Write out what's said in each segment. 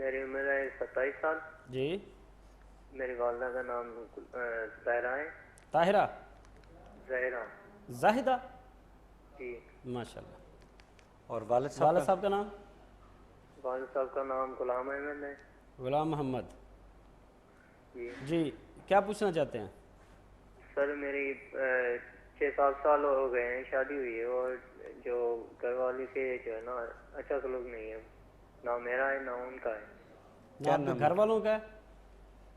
मेरी उम्र है 27 साल। जी। मेरी वालदा का नाम ज़हरा है। ताहिरा। ज़हरा। जाहिदा। जी। माशाल्लाह। और वालिद साहब वालिद का? साहब का नाम? वालिद साहब का नाम गुलाम अहमद है। गुलाम मोहम्मद। जी। जी, क्या पूछना चाहते हैं? सर मेरी 6-7 साल हो गए हैं, शादी हुई है, और जो घर वाली से जो है ना अच्छा सलूक नहीं है, ना मेरा है ना उनका है। ना क्या आपके नाम घर है? वालों का है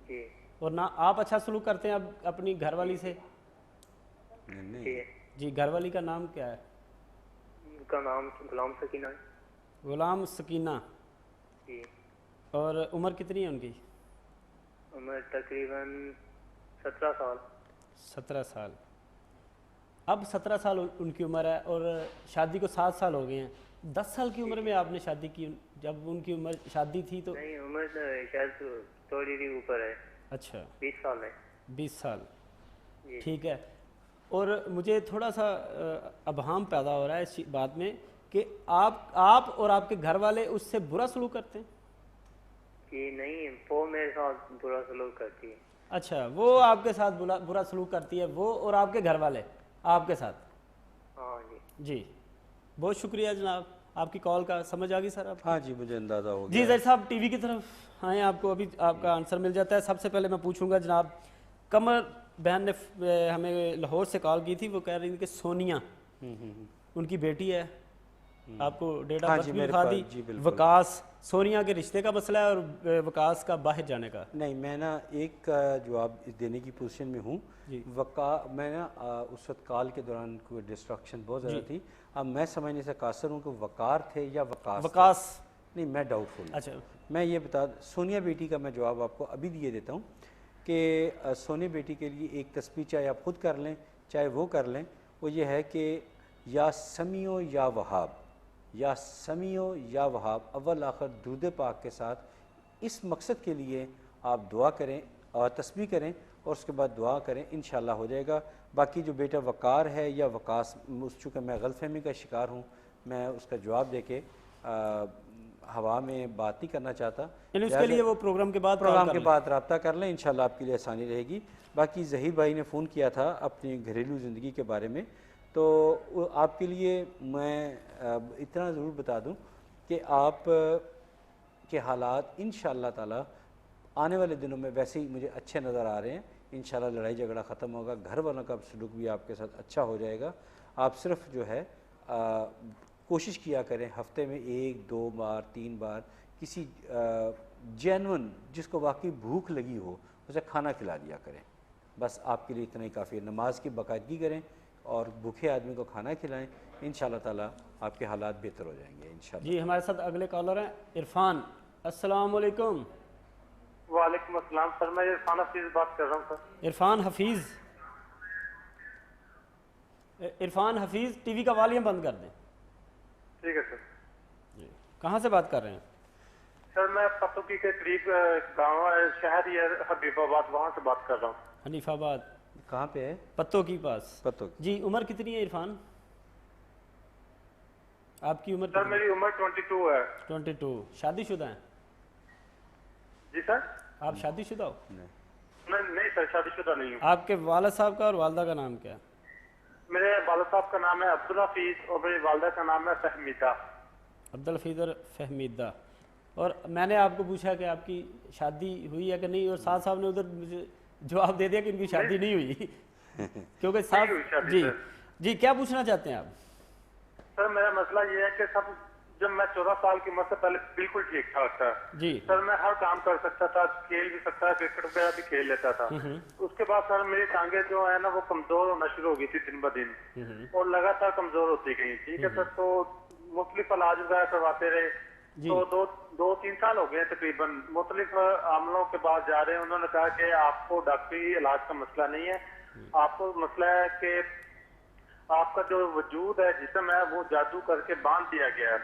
जी। और ना आप अच्छा सलूक करते हैं अब अपनी घरवाली से? नहीं जी। जी, घरवाली का नाम क्या है? उनका नाम गुलाम सकीना है। गुलाम सकीना। जी। और उम्र कितनी है उनकी? उम्र तकरीबन 17 साल। 17 साल। अब 17 साल उनकी उम्र है और शादी को 7 साल हो गए हैं। 10 साल की उम्र में आपने शादी की? जब उनकी उम्र शादी थी तो? नहीं, उम्र तो शायद थोड़ी ही ऊपर है। अच्छा, 20 साल है। 20 साल। जी। ठीक है। और मुझे थोड़ा सा अबहम पैदा हो रहा है इस बात में कि आप और आपके घर वाले उससे बुरा सलूक करते हैं? कि नहीं, वो मेरे साथ बुरा सलूक करती है। अच्छा, वो आपके साथ बुरा सलूक करती है, वो और आपके घर वाले आपके साथ? हाँ जी। जी, बहुत शुक्रिया जनाब, आपकी कॉल का समझ आ गई सर आप? हाँ जी, मुझे अंदाज़ा हो जी गया। जैद साहब टीवी की तरफ आए, आपको अभी आपका आंसर मिल जाता है। सबसे पहले मैं पूछूंगा जनाब, कमर बहन ने हमें लाहौर से कॉल की थी, वो कह रही थी कि सोनिया उनकी बेटी है, आपको डेट ऑफ हाँ बर्थ जी, भी मेरे लिखा पास दी। जी बिल्कुल। वकास, सोनिया के रिश्ते का मसला है और वकास का बाहर जाने का। नहीं, मैं ना एक जवाब देने की पोजीशन में हूँ। जी मैं ना उस वक्त कॉल के दौरान कोई डिस्ट्रक्शन बहुत ज़्यादा जी। थी। अब मैं समझने से कासर हूँ कि वकार थे या वकास थे। वकास। नहीं, मैं डाउटफुल। अच्छा। मैं ये बता, सोनिया बेटी का मैं जवाब आपको अभी दिए देता हूँ कि सोनिया बेटी के लिए एक तस्बीह चाहे आप खुद कर लें चाहे वो कर लें, वो ये है कि या समियो या वहाब, या समियो या वहाब, अव्वल आखिर दुरूद पाक के साथ इस मकसद के लिए आप दुआ करें और तस्बीह करें और उसके बाद दुआ करें, इंशाअल्लाह हो जाएगा। बाकी जो बेटा वकार है या वकास, उस चूँकि मैं गलतफहमी का शिकार हूँ, मैं उसका जवाब दे के हवा में बात नहीं करना चाहता। यानी उसके लिए वो प्रोग्राम के बाद रब्ता कर लें, इंशाल्लाह आपके लिए आसानी रहेगी। बाकी ज़हीर भाई ने फ़ोन किया था अपनी घरेलू ज़िंदगी के बारे में, तो आपके लिए मैं इतना ज़रूर बता दूं कि आप के हालात इंशाअल्लाह ताला आने वाले दिनों में वैसे ही मुझे अच्छे नज़र आ रहे हैं। इंशाअल्लाह लड़ाई झगड़ा ख़त्म होगा, घर वालों का सलूक भी आपके साथ अच्छा हो जाएगा। आप सिर्फ जो है कोशिश किया करें हफ्ते में 1-2 बार 3 बार किसी जेन्युइन जिसको वाकई भूख लगी हो उसे खाना खिला दिया करें। बस आपके लिए इतना ही काफ़ी है। नमाज की बाकायदगी करें और भूखे आदमी को खाना खिलाएं, इंशाअल्लाह ताला आपके हालात बेहतर हो जाएंगे इंशाअल्लाह। जी, हमारे साथ अगले कॉलर हैं इरफान। अस्सलाम वालेकुम। वालेकुम अस्सलाम सर, मैं इरफान हफीज बात कर रहा हूँ सर। इरफान हफीज़, इरफान हफीज़ टीवी का वॉल्यूम बंद कर दें। ठीक है सर। जी, कहाँ से बात कर रहे हैं? सर मैं पतुकी के करीब गाँव शहर या हबीबाबाद, वहाँ से बात कर रहा हूँ। हनीफाबाद कहाँ पे है? पत्तों की पास। पत्तों। जी, उम्र कितनी है इरफान? आपकी उम्र सर मेरी उम्र 22 है। 22। शादीशुदा हैं? जी सर। आप शादीशुदा हो? नहीं सर, शादीशुदा नहीं हूँ। आपके वालिद साहब का और वालदा का नाम क्या है? मेरे वालिद साहब का नाम है अब्दुल हफीज और मेरी वालदा का नाम है फहमीदा। अब्दुल हफीज और फहमीदा। और मैंने आपको पूछा कि आपकी शादी हुई है कि नहीं, और साहब साहब ने उधर मुझे जवाब दे दिया कि इनकी शादी नहीं हुई क्योंकि साहब जी जी, क्या पूछना चाहते हैं आप? सर मेरा मसला ये है कि सब, जब मैं 14 साल की उम्र से पहले बिल्कुल ठीक ठाक था जी सर, मैं हर काम कर सकता था, खेल भी सकता था, क्रिकेट वगैरह भी खेल लेता था। उसके बाद सर मेरी टांगे जो है ना वो कमजोर होना शुरू हो गई थी दिन ब दिन, और लगातार कमजोर होती गई। ठीक है सर, तो मुख्तलिफ इलाज वगैरह करवाते रहे, तो 2-3 साल हो गए तकरीबन। मुख्तलिफ आमलों के बाद जा रहे हैं, उन्होंने कहा कि आपको डॉक्टरी इलाज का मसला नहीं है, आपको मसला है कि आपका जो वजूद है, जिस्म है, वो जादू करके बांध दिया गया है।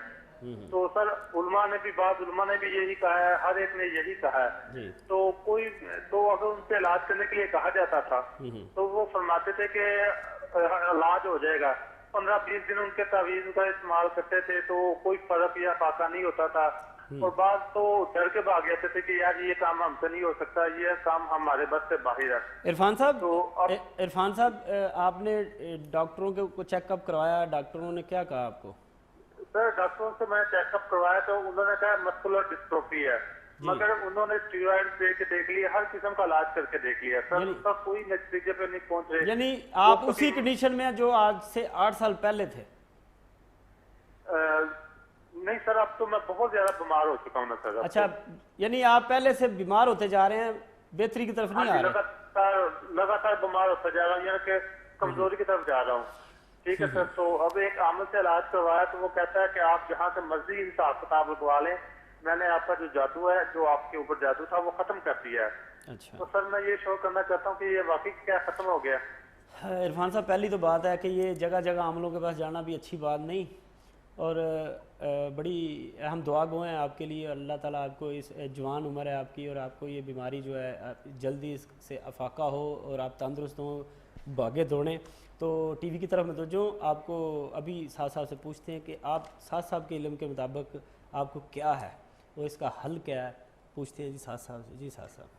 तो सर उलमा ने भी यही कहा है, हर एक ने यही कहा है। तो अगर उनसे इलाज करने के लिए कहा जाता था तो वो फरमाते थे कि इलाज हो जाएगा। 15-20 दिन उनके तावीज़ का इस्तेमाल करते थे तो कोई फर्क या फाका नहीं होता था। और बाद तो डर के भाग जाते थे कि यार ये काम हमसे नहीं हो सकता, ये काम हमारे बस से बाहर है। इरफान साहब, तो अब इरफान साहब, आपने डॉक्टरों को चेकअप करवाया, डॉक्टरों ने क्या कहा आपको? सर डॉक्टरों से मैं चेकअप करवाया तो उन्होंने कहा मस्कुलर डिस्ट्रोफी है, मगर उन्होंने स्टीरॉइड दे के देख लिया, हर किस्म का इलाज करके देख लिया सर, उसका कोई नतीजे पे नहीं पहुंच रहे। यानी आप उसी कंडीशन में जो आज से 8 साल पहले थे? नहीं सर, अब तो मैं बहुत ज्यादा बीमार हो चुका हूँ ना सर। अच्छा, यानी आप पहले से बीमार होते जा रहे हैं, बेहतरी की तरफ नहीं आ रहे? लगातार बीमार होता जा रहा हूँ, यानी कि कमजोरी की तरफ जा रहा हूँ। ठीक है सर, तो अब एक आमल से इलाज करवाया तो वो कहता है कि आप जहाँ से मर्जी हिसाब किताब लगवा लें, मैंने आपका जो जादू है, जो आपके ऊपर जादू था, वो खत्म कर दिया है। अच्छा, तो सर मैं ये शो करना चाहता हूँ कि ये वाकई क्या खत्म हो गया? इरफान साहब, पहली तो बात है कि ये जगह जगह आमलों के पास जाना भी अच्छी बात नहीं, और बड़ी अहम दुआ गो हैं आपके लिए। अल्लाह ताला आपको, इस जवान उम्र है आपकी, और आपको ये बीमारी जो है जल्दी इससे अफाका हो और आप तंदुरुस्त हों, भागे दौड़ें। तो टीवी की तरफ में तो जो आपको अभी साथ साहब से पूछते हैं कि आप साथ साहब के इल्म के मुताबिक आपको क्या है और इसका हल क्या है, पूछते हैं जी साथ साहब से। जी साथ साहब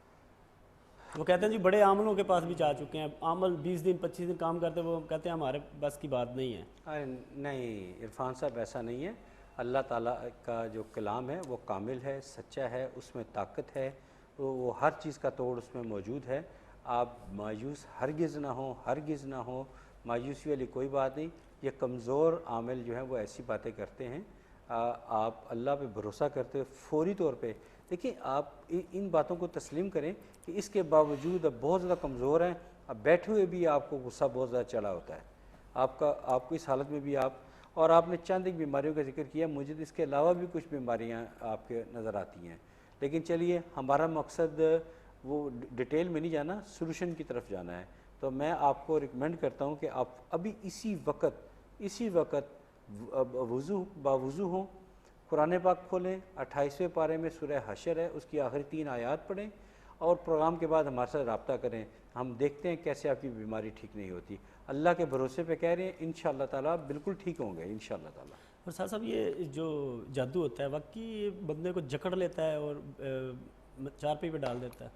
वो कहते हैं जी बड़े आमलों के पास भी जा चुके हैं, आमल 20 दिन 25 दिन काम करते, वो कहते हैं हमारे बस की बात नहीं है। अरे नहीं इरफान साहब, ऐसा नहीं है। अल्लाह ताला का जो कलाम है वो कामिल है, सच्चा है, उसमें ताकत है, तो वो हर चीज़ का तोड़ उसमें मौजूद है। आप मायूस हरगिज़ ना हो, हरगिज़ ना हो, मायूसी वाली कोई बात नहीं। ये कमज़ोर आमिल जो हैं वो ऐसी बातें करते हैं। आप अल्लाह पे भरोसा करते हो फौरी तौर पे। देखिए, आप इन बातों को तस्लीम करें कि इसके बावजूद अब बहुत ज़्यादा कमज़ोर हैं, अब बैठे हुए भी आपको गुस्सा बहुत ज़्यादा चढ़ा होता है आपको इस हालत में भी आप, और आपने चंद एक बीमारियों का जिक्र किया, मुझे तो इसके अलावा भी कुछ बीमारियां आपके नज़र आती हैं। लेकिन चलिए, हमारा मकसद वो डिटेल में नहीं जाना, सोल्यूशन की तरफ जाना है। तो मैं आपको रिकमेंड करता हूँ कि आप अभी इसी वक्त बावुज़ू हों, कुरान पाक खोलें, 28वें पारे में सूरह हशर है, उसकी आखिरी 3 आयात पढ़ें, और प्रोग्राम के बाद हमारे साथ रब्ता करें। हम देखते हैं कैसे आपकी बीमारी ठीक नहीं होती। अल्लाह के भरोसे पे कह रहे हैं, इंशाअल्लाह ताला बिल्कुल ठीक होंगे इंशाअल्लाह ताला। और साहब साहब, ये जो जादू होता है वाकई बंदे को जकड़ लेता है और चारपाई पे डाल देता है?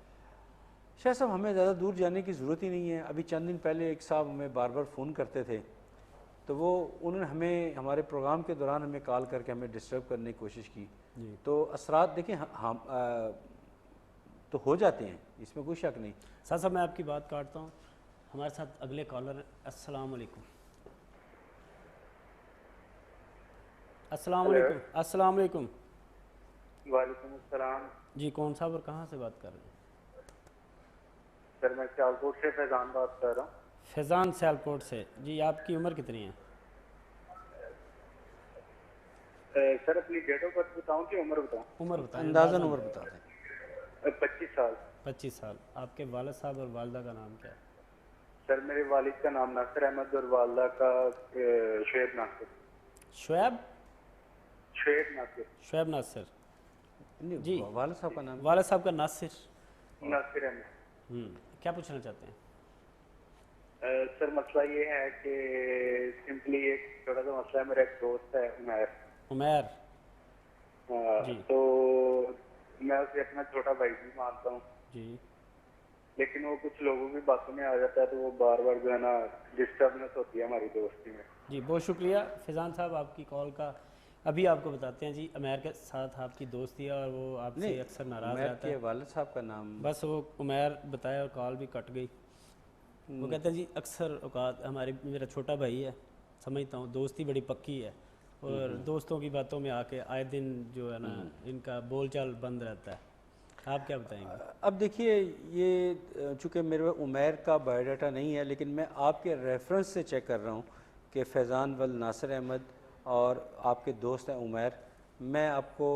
शाह साहब, हमें ज़्यादा दूर जाने की ज़रूरत ही नहीं है। अभी चंद दिन पहले एक साहब हमें बार बार फ़ोन करते थे, तो वो उन्होंने हमें हमारे प्रोग्राम के दौरान हमें कॉल करके हमें डिस्टर्ब करने की कोशिश की। तो असरात देखें, हम तो हो जाते हैं, इसमें कोई शक नहीं। साथ साहब, मैं आपकी बात काटता हूँ, हमारे साथ अगले कॉलर। अस्सलाम वालेकुम। अस्सलाम वालेकुम। अस्सलाम वालेकुम। वालेकुम अस्सलाम। जी, कौन साहब और कहाँ से बात कर रहे हैं? सर मैं सियालकोट से फैजान बात कर रहा हूँ। फैजान सियालकोट से। जी, आपकी उम्र कितनी है? सर अपनी डेट ऑफ बर्थ बताऊँ कि उम्र बताऊँ? उम्र बताएं, अंदाज़न उम्र बता दें। 25 साल। 25 साल। आपके वालिद साहब और वालिदा का नाम क्या है? सर मेरे वालिद का नाम नासिर अहमद और वालिदा का शुएब नासिर। शुएब? शुएब नासिर। शुएब नासिर। जी, वालिद साहब का नाम? वालिद साहब का नासिर। नासिर अहमद। क्या पूछना चाहते हैं? सर मसला ये है कि सिंपली एक छोटा सा मसला है। मेरा एक दोस्त है उमैर। उमैर जी। तो मैं उसे अपना छोटा भाई भी मानता हूँ जी, लेकिन वो कुछ लोगों की बातों में आ जाता है, तो वो बार बार जो है ना डिस्टर्बनेस होती है हमारी दोस्ती में। जी, बहुत शुक्रिया फैजान साहब आपकी कॉल का। अभी आपको बताते हैं जी, उमैर के साथ आपकी दोस्ती है और वो आपसे अक्सर नाराज़ रहता है। वालिद साहब का नाम बस वो उमैर बताया और कॉल भी कट गई। वो कहते हैं जी अक्सर औकात मेरा छोटा भाई है, समझता हूँ दोस्ती बड़ी पक्की है, और दोस्तों की बातों में आके आए दिन जो है ना इनका बोलचाल बंद रहता है। आप क्या बताएंगे? अब देखिए, ये चूँकि मेरे उमैर का बायोडाटा नहीं है, लेकिन मैं आपके रेफरेंस से चेक कर रहा हूँ कि फैज़ान वल नासिर अहमद और आपके दोस्त हैं उमैर। मैं आपको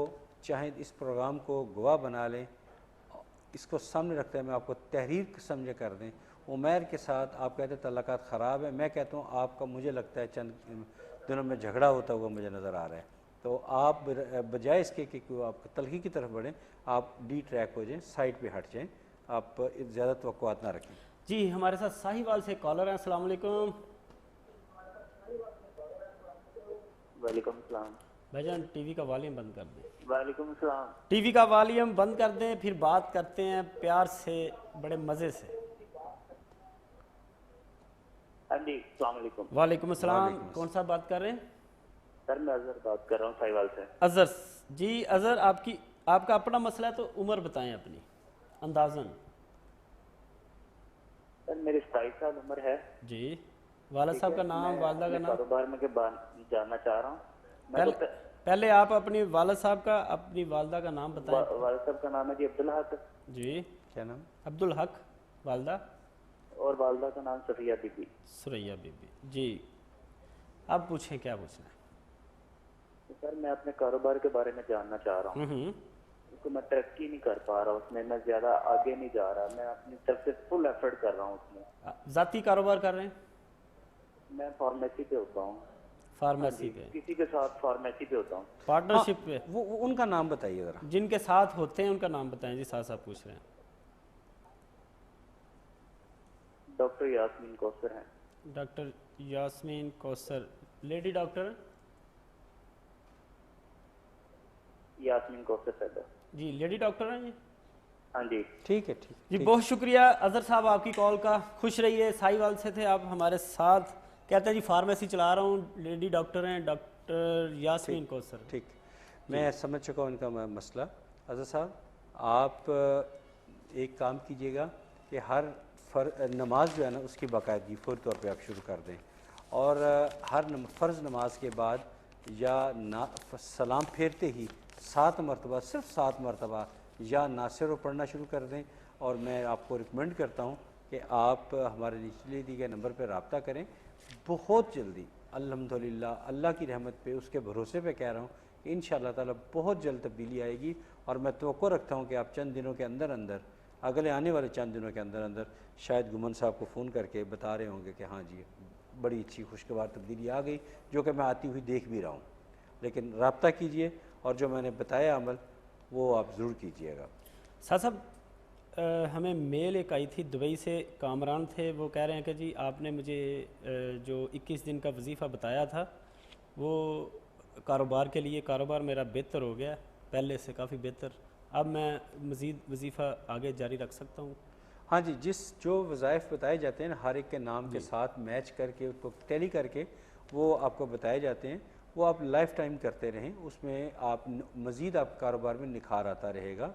चाहे इस प्रोग्राम को गवाह बना लें, इसको सामने रखते हैं, मैं आपको तहरीर समझे कर दें। उमैर के साथ आप कहते हैं तल्लुकात ख़राब है, मैं कहता हूँ आपका, मुझे लगता है चंद दिनों में झगड़ा होता हुआ मुझे नज़र आ रहा है। तो आप बजाय इसके कि आप तलखी की तरफ बढ़ें, आप डी ट्रैक हो जाएं, साइड पे हट जाएं, आप ज़्यादा तवक्कुआत ना रखें। जी, हमारे साथ साहिवाल से कॉलर हैं। अस्सलाम वालेकुम। वालेकुम सलाम। भाईजान टीवी का वॉल्यूम बंद कर दें। वालेकुम सलाम। टीवी का वॉल्यूम बंद कर दें, फिर बात करते हैं प्यार से, बड़े मज़े से। हाँ जी, अस्सलाम वालेकुम। वालेकुम अस्सलाम। कौन सा बात कर रहे हैं? सर मैं अजहर बात कर रहा हूँ साहिवाल से। अजहर जी, अजहर आपका अपना मसला है तो उम्र बताएं अपनी अंदाजन। सर मेरी 27 साल उम्र है जी। वालिद साहब का नाम, वालदा का नाम? कारोबार में जानना चाह रहा हूँ। पहले आप अपनी वालिद साहब का, अपनी वालदा का नाम बताएं। वालिद साहब का नाम है जी अब्दुल हक। जी। क्या नाम? अब्दुल हक। वालदा? और वालदा का नाम सफिया बीबी। सुरैया बीबी। जी, अब पूछें क्या पूछना है। तो सर मैं अपने कारोबार के बारे में जानना चाह रहा हूँ। तो मैं तरक्की नहीं कर पा रहा उसमें, मैं ज्यादा आगे नहीं जा रहा। मैं अपनी तरफ से फुल एफर्ट कर रहा हूँ उसमें। जाती कारोबार कर रहे हैं? मैं फार्मेसी पे होता हूँ। फार्मेसी पे? किसी के साथ फार्मेसी पे होता हूँ। पार्टनरशिप पे? वो उनका नाम बताइए ज़रा। जिनके साथ होते हैं उनका नाम बताएं जी। साथ साथ पूछ रहे हैं। डॉक्टर यास्मीन कौसर हैं। Doctor Yasmin Kausar, lady doctor? Yasmin Kausar साहब जी, लेडी डॉक्टर हैं जी? हाँ जी। ठीक है, ठीक जी। बहुत शुक्रिया अजहर साहब आपकी कॉल का। खुश रहिए। साहिवाल से थे आप हमारे साथ। कहते हैं जी फार्मेसी चला रहा हूँ, लेडी डॉक्टर हैं डॉक्टर यास्मीन कौसर। ठीक, मैं समझ चुका हूँ इनका मसला। अजहर साहब, आप एक काम कीजिएगा कि हर नमाज जो है ना उसकी बाकायदगी फौरी तौर पे आप शुरू कर दें, और हर फ़र्ज़ नमाज के बाद या ना सलाम फेरते ही 7 मरतबा, सिर्फ 7 मरतबा या नासिर पढ़ना शुरू कर दें। और मैं आपको रिकमेंड करता हूँ कि आप हमारे निचले दिए गए नंबर पर रब्ता करें। बहुत जल्दी अल्हम्दुलिल्लाह, अल्लाह की रहमत पे, उसके भरोसे पे कह रहा हूँ कि इंशाअल्लाह ताला बहुत जल्द तब्दीली आएगी। और मैं तवक्को रखता हूँ कि आप चंद दिनों के अंदर अंदर, अगले आने वाले चंद दिनों के अंदर अंदर शायद गुमन साहब को फ़ोन करके बता रहे होंगे कि हाँ जी बड़ी अच्छी खुशगवार तब्दीली आ गई, जो कि मैं आती हुई देख भी रहा हूँ। लेकिन रब्ता कीजिए और जो मैंने बताया अमल वो आप ज़रूर कीजिएगा। साहब हमें मेल एक आई थी दुबई से, कामरान थे। वो कह रहे हैं कि जी आपने मुझे जो 21 दिन का वजीफ़ा बताया था वो कारोबार के लिए, कारोबार मेरा बेहतर हो गया, पहले से काफ़ी बेहतर। अब मैं मज़ीद वजीफ़ा आगे जारी रख सकता हूँ? हाँ जी, जो वज़ाइफ बताए जाते हैं हर एक के नाम के साथ मैच करके उसको टैली करके वो आपको बताए जाते हैं, वो आप लाइफ टाइम करते रहें। उसमें आप मज़ीद आप कारोबार में निखार आता रहेगा।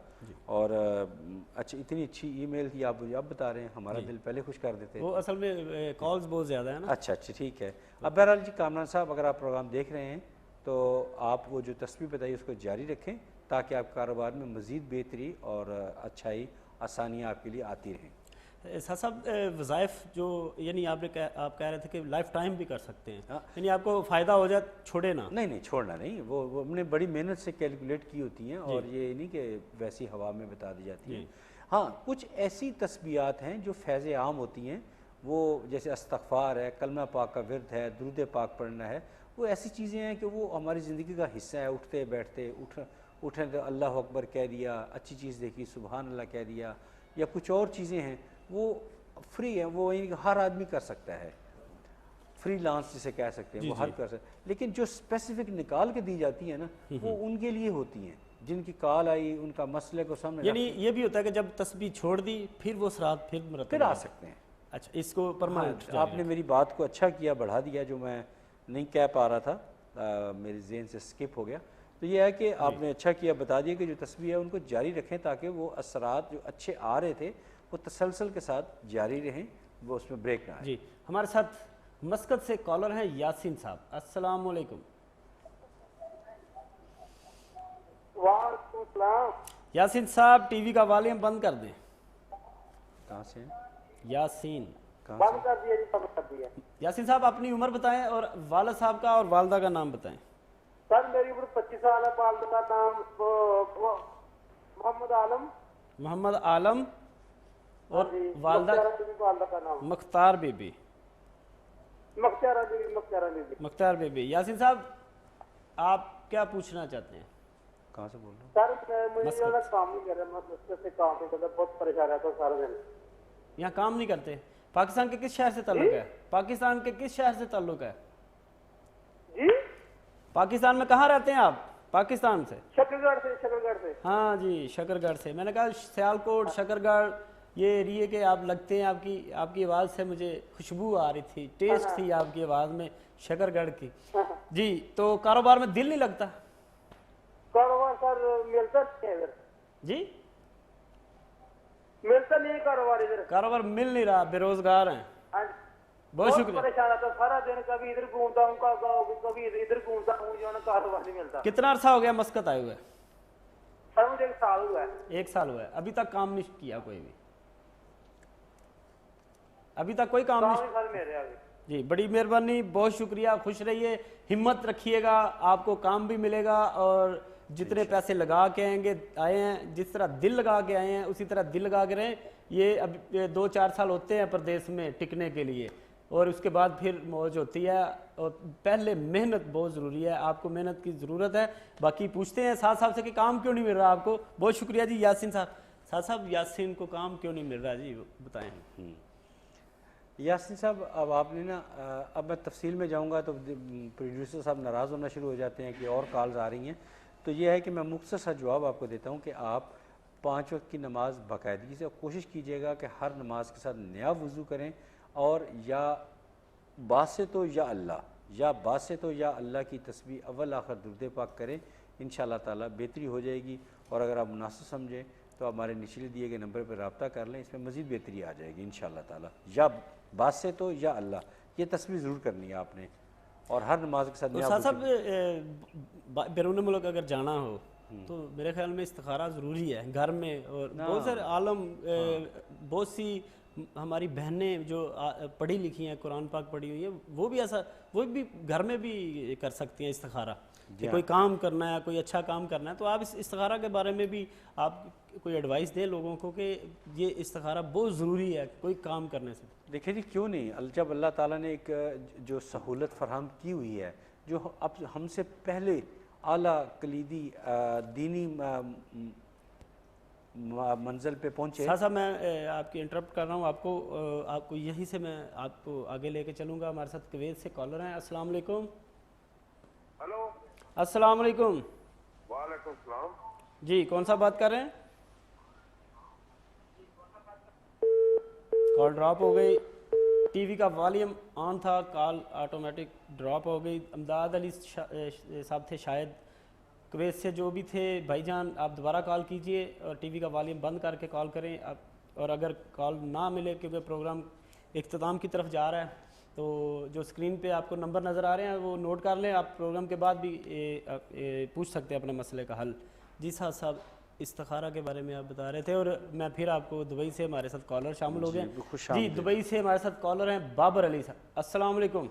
और अच्छा, इतनी अच्छी ईमेल थी, आप मुझे अब बता रहे हैं, हमारा दिल पहले खुश कर देते। वो असल में कॉल्स बहुत ज़्यादा है ना। अच्छा, ठीक है। अब बहरहाल जी, कामरान साहब अगर आप प्रोग्राम देख रहे हैं तो आप वो जो तस्वीर बताई उसको जारी रखें, ताकि आप कारोबार में मज़ीद बेहतरी और अच्छाई, आसानियाँ आपके लिए आती रहें। साहब वज़ाइफ जो यानी आप कह रहे थे कि लाइफ टाइम भी कर सकते हैं, यानी आपको फ़ायदा हो जाए, छोड़े ना? नहीं, छोड़ना नहीं। वो हमने बड़ी मेहनत से कैलकुलेट की होती हैं, और ये नहीं कि वैसी हवा में बता दी जाती हैं। हाँ, कुछ ऐसी तस्बीहात हैं जो फैज़ आम होती हैं, वो जैसे इस्तग़फ़ार है, कलमा पाक का विर्द है, दुरूद पाक पढ़ना है, वो ऐसी चीज़ें हैं कि वो हमारी ज़िंदगी का हिस्सा है। उठते बैठते उठे तो अल्लाह अकबर कह दिया, अच्छी चीज़ देखी सुबहान अल्लाह कह दिया, या कुछ और चीज़ें हैं वो फ्री है, वो हर आदमी कर सकता है। फ्रीलांस जिसे कह सकते हैं, वो हर कर सकते हैं। लेकिन जो स्पेसिफिक निकाल के दी जाती है ना, वो उनके लिए होती हैं जिनकी कॉल आई, उनका मसले को सामने, यानी ये भी होता है कि जब तस्बीह छोड़ दी फिर वो सरात फिर आ सकते हैं। अच्छा, इसको परमानेंट। हाँ, आपने मेरी बात को अच्छा किया, बढ़ा दिया, जो मैं नहीं कह पा रहा था, मेरे जहन से स्किप हो गया। तो ये है कि आपने अच्छा किया, बता दिया कि जो तस्बीह है उनको जारी रखें, ताकि वो असरात जो अच्छे आ रहे थे वो तसलसल के साथ जारी रहें, वो उसमें ब्रेक ना आए। जी, हमारे साथ मस्कत से कॉलर हैं यासीन साहब। अस्सलाम वालेकुम। यासीन साहब टीवी का वॉल्यूम बंद कर दें। कहाँ से हैं? यासीन बंद कर दिया जी, बंद कर दिया। यासीन साहब अपनी उम्र बताएं और वालिद साहब का और वालदा का नाम बताएं। सर मेरी उम्र 25 साल है, वालदा का नाम मोहम्मद आलम। मोहम्मद आलम। और वालदा का नाम मुख्तार बीबी। मुख्तार बीबी। यासीन साहब आप क्या पूछना चाहते हैं? कहाँ से बोल रहे हैं? सर मुझे ज़्यादा काम नहीं कर रहा, मैं काम नहीं करता, बहुत परेशान रहता हूँ सारा दिन। यहाँ काम नहीं करते? पाकिस्तान के किस शहर से ताल्लुक है? पाकिस्तान के किस शहर से ताल्लुक है? जी? पाकिस्तान में कहाँ रहते हैं आप? पाकिस्तान से? शकरगढ़ से। हाँ जी, शकरगढ़ से। मैंने कहा सियालकोट, शकरगढ़ ये एरिए के आप लगते हैं। आपकी आवाज़ से मुझे खुशबू आ रही थी, टेस्ट थी आपकी आवाज़ में शकरगढ़ की। जी, तो कारोबार में दिल नहीं लगता? कारोबार सर मिलता नहीं है इधर जी, मिलता नहीं है कारोबार इधर। कारोबार मिल नहीं रहा, बेरोजगार हैं। बहुत शुक्रिया। परेशान रहता सारा दिन, कभी इधर घूमता हूँ कभी इधर घूमता हूँ, जो है ना कारोबार नहीं मिलता। कितना अरसा हो गया मस्कत आए हुए? सर मुझे 1 साल हुआ है। 1 साल हुआ है, अभी तक काम नहीं किया कोई भी? अभी तक कोई काम नहीं? सर मेरे अभी। जी, बड़ी मेहरबानी, बहुत शुक्रिया। खुश रहिए, हिम्मत रखिएगा, आपको काम भी मिलेगा। और जितने पैसे लगा के आए हैं, जिस तरह दिल लगा के आए हैं उसी तरह दिल लगा के रहें। ये अब 2-4 साल होते हैं प्रदेश में टिकने के लिए, और उसके बाद फिर मौज होती है। और पहले मेहनत बहुत ज़रूरी है, आपको मेहनत की ज़रूरत है। बाकी पूछते हैं साथ साहब से कि काम क्यों नहीं मिल रहा आपको। बहुत शुक्रिया जी यासीन साहब। यासीन को काम क्यों नहीं मिल रहा जी, बताएं। यासीन साहब, अब आपने ना अब मैं तफसील में जाऊंगा तो प्रोड्यूसर साहब नाराज़ होना शुरू हो जाते हैं कि और कॉल्स आ रही हैं। तो ये है कि मैं मुख्तसर सा जवाब आपको देता हूँ कि आप 5 वक्त की नमाज़ बाकायदगी से कोशिश कीजिएगा कि हर नमाज के साथ नया वज़ू करें, और या बासितो या अल्लाह या बासितो या अल्लाह की तस्बीह अव्वल आखिर दुरूद पाक करें। इंशाअल्लाह ताला बेहतरी हो जाएगी। और अगर आप मुनासिब समझें तो आप हमारे निचले दिए गए नंबर पर रब्ता कर लें, इसमें मज़ीद बेहतरी आ जाएगी इंशाअल्लाह ताला। या बासितो या अल्लाह, ये तस्बीह ज़रूर करनी है आपने, और हर नमाज के साथ नया साहब बैरून मुल्क अगर जाना हो तो मेरे ख्याल में इस्तिखारा ज़रूरी है घर में। और बहुत सारे आलम, बहुत सी हमारी बहनें जो पढ़ी लिखी हैं, कुरान पाक पढ़ी हुई है, वो भी घर में भी कर सकती हैं इस्तिखारा कि कोई काम करना है, कोई अच्छा काम करना है। तो आप इस इस्तिखारा के बारे में भी आप कोई एडवाइस दें लोगों को कि ये इस्तिखारा बहुत ज़रूरी है कोई काम करने से। देखिए जी, क्यों नहीं, जब अल्लाह ताला ने एक जो सहूलत फराहम की हुई है, जो अब हमसे पहले आला कलीदी दीनी मंजिल पे पहुँचे। साहब मैं आपकी इंटरप्ट कर रहा हूँ, आपको यहीं से मैं आपको आगे लेके चलूँगा। हमारे साथ कुवैत से कॉलर हैं। अस्सलाम वालेकुम। हेलो, अस्सलाम वालेकुम। वालेकुम सलाम जी, कौन सा बात कर रहे हैं? कॉल ड्रॉप हो गई। टीवी का वॉल्यूम ऑन था, कॉल ऑटोमेटिक ड्रॉप हो गई। अमदाद अली साहब थे शायद, कुवैत से जो भी थे। भाईजान आप दोबारा कॉल कीजिए और टीवी का वॉल्यूम बंद करके कॉल करें आप। और अगर कॉल ना मिले क्योंकि प्रोग्राम इख्तिताम की तरफ जा रहा है, तो जो स्क्रीन पे आपको नंबर नज़र आ रहे हैं वो नोट कर लें। आप प्रोग्राम के बाद भी पूछ सकते हैं अपने मसले का हल। जी साहब, इस्तिखारा के बारे में आप बता रहे थे, और मैं फिर आपको दुबई से हमारे साथ कॉलर शामिल हो गए। जी, दुबई से हमारे साथ कॉलर हैं बाबर अली साहब। अस्सलाम वालेकुम।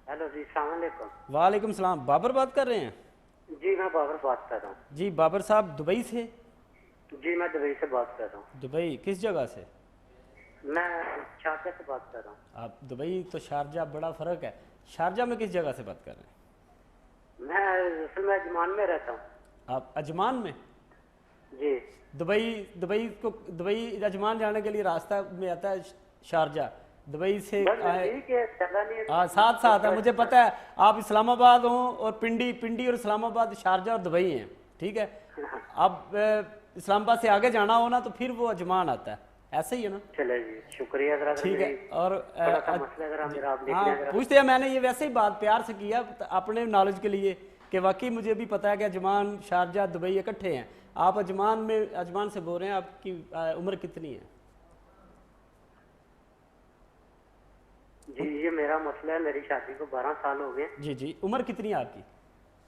हेलो जी, अस्सलाम वालेकुम। वालेकुम सलाम। बाबर बात कर रहे हैं? जी मैं बाबर बात कर रहा हूँ। जी बाबर साहब, दुबई से? जी मैं दुबई से बात कर रहा हूँ। दुबई किस जगह से? मैं शारजा से बात कर रहा हूँ। आप दुबई तो शारजा बड़ा फ़र्क है। शारजा में किस जगह से बात कर रहे हैं? मैं अजमान में रहता हूँ। आप अजमान में? जी। दुबई अजमान जाने के लिए रास्ता में आता है शारजा। दुबई से हाँ, साथ है, मुझे पता है। आप इस्लामाबाद हो और पिंडी और इस्लामाबाद, शारजा और दुबई हैं, ठीक है। अब इस्लामाबाद से आगे जाना हो ना तो फिर वो अजमान आता है, ऐसे ही है ना? चले जी, शुक्रिया। ठीक है। और हाँ, पूछते हैं, मैंने ये वैसे ही बात प्यार से किया अपने नॉलेज के लिए कि वाकई मुझे भी पता है कि अजमान, शारजा, दुबई इकट्ठे हैं। आप अजमान से बोल रहे हैं। आपकी उम्र कितनी है? जी ये मेरा मसला है, मेरी शादी को 12 साल हो गए। जी, उम्र कितनी है आपकी?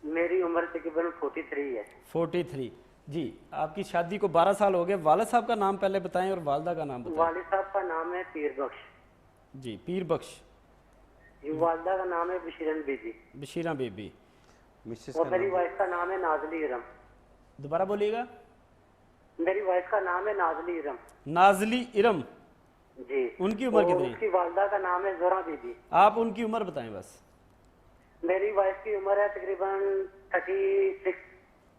मेरी उम्र तकरीबन 43 है। 43। जी, आपकी शादी को 12 साल हो गए। वालिद साहब का नाम पहले बताएं और वालदा का नाम बताएं। वालिद साहब का नाम है पीर बख्श। जी, पीर बख्श। जी, वालदा का नाम है बशीरन बीबी। बशीरा बीबी। और मेरी वाइफ का नाम है नाजली इरम। दोबारा बोलिएगा। मेरी वाइफ का नाम है नाजली इरम। नाजली इरम। जी। उनकी उम्र कितनी है? उसकी वालदा का नाम है जोरा बीबी। आप उनकी उम्र बताएं बस। मेरी वाइफ की उम्र है तकरीबन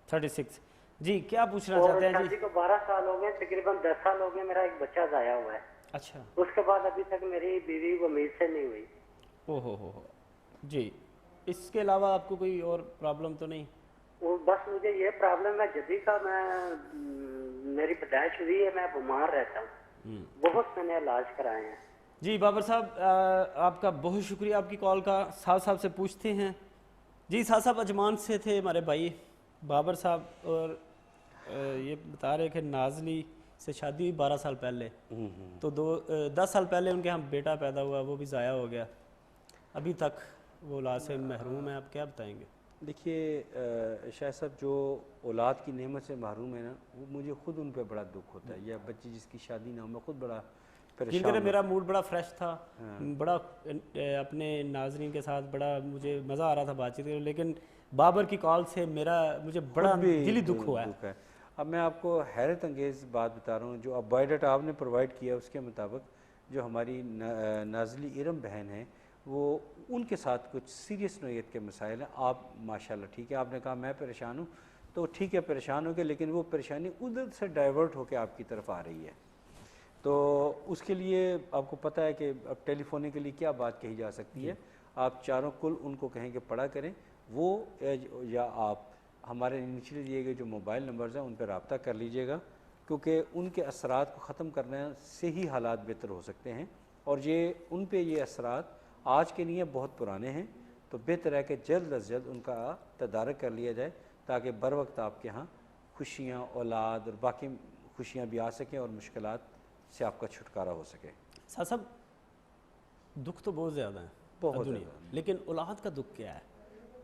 36। जी, क्या पूछना चाहते हैं जी? शादी को 12 साल हो गए, तकरीबन 10 साल हो गए, मेरा एक बच्चा जाया हुआ है। अच्छा। उसके बाद अभी तक मेरी बीवी उम्मीद से नहीं हुई। ओहो हो। जी, इसके अलावा आपको कोई और प्रॉब्लम तो नहीं? वो बस मुझे ये प्रॉब्लम है जदी का, मेरी पैदाइश हुई है, मैं बीमार रहता हूँ, बहुत मैंने इलाज कराए हैं। जी बाबर साहब आपका बहुत शुक्रिया आपकी कॉल का। साहब से पूछते हैं। जी साहब अजमान से थे हमारे भाई बाबर साहब, और ये बता रहे कि नाजली से शादी हुई 12 साल पहले, तो 10 साल पहले उनके यहाँ बेटा पैदा हुआ, वो भी ज़ाया हो गया, अभी तक वो औलाद से महरूम है। आप क्या बताएंगे? देखिए शाह साहब, जो औलाद की नेमत से महरूम है ना, वो मुझे ख़ुद उन पर बड़ा दुख होता है। या बच्ची जिसकी शादी ना हो, मैं ख़ुद बड़ा परेशान। मेरा मूड बड़ा फ्रेश था, बड़ा अपने नाजरीन के साथ बड़ा मुझे मज़ा आ रहा था बातचीत करने, लेकिन बाबर की कॉल से मुझे बड़ा दिली दुख हुआ है। अब मैं आपको हैरत अंगेज़ बात बता रहा हूँ। जो अब बायोडाटा आपने प्रोवाइड किया उसके मुताबिक जो हमारी नाजली इरम बहन है, वो उनके साथ कुछ सीरियस नोयत के मसाइल हैं। आप माशाल्लाह ठीक है, आपने कहा मैं परेशान हूँ, तो ठीक है परेशान हो गए, लेकिन वो परेशानी उधर से डाइवर्ट होकर आपकी तरफ आ रही है। तो उसके लिए आपको पता है कि अब टेलीफोनिकली क्या बात कही जा सकती है। आप चारों कुल उनको कहें कि पढ़ा करें, वो या आप हमारे नीचे दिए गए जो मोबाइल नंबर्स हैं उन पर रब्ता कर लीजिएगा, क्योंकि उनके असरात को ख़त्म करने से ही हालात बेहतर हो सकते हैं। और ये उन पे ये असरात आज के नहीं है, बहुत पुराने हैं, तो बेहतर है कि जल्द अज जल्द उनका तदारक कर लिया जाए, ताकि बर वक्त आपके यहाँ खुशियाँ, औलाद और बाकी खुशियाँ भी आ सकें और मुश्किलात से आपका छुटकारा हो सके। साहब दुख तो बहुत ज़्यादा है, बहुत ज़्यादा, लेकिन औलाद का दुख क्या है?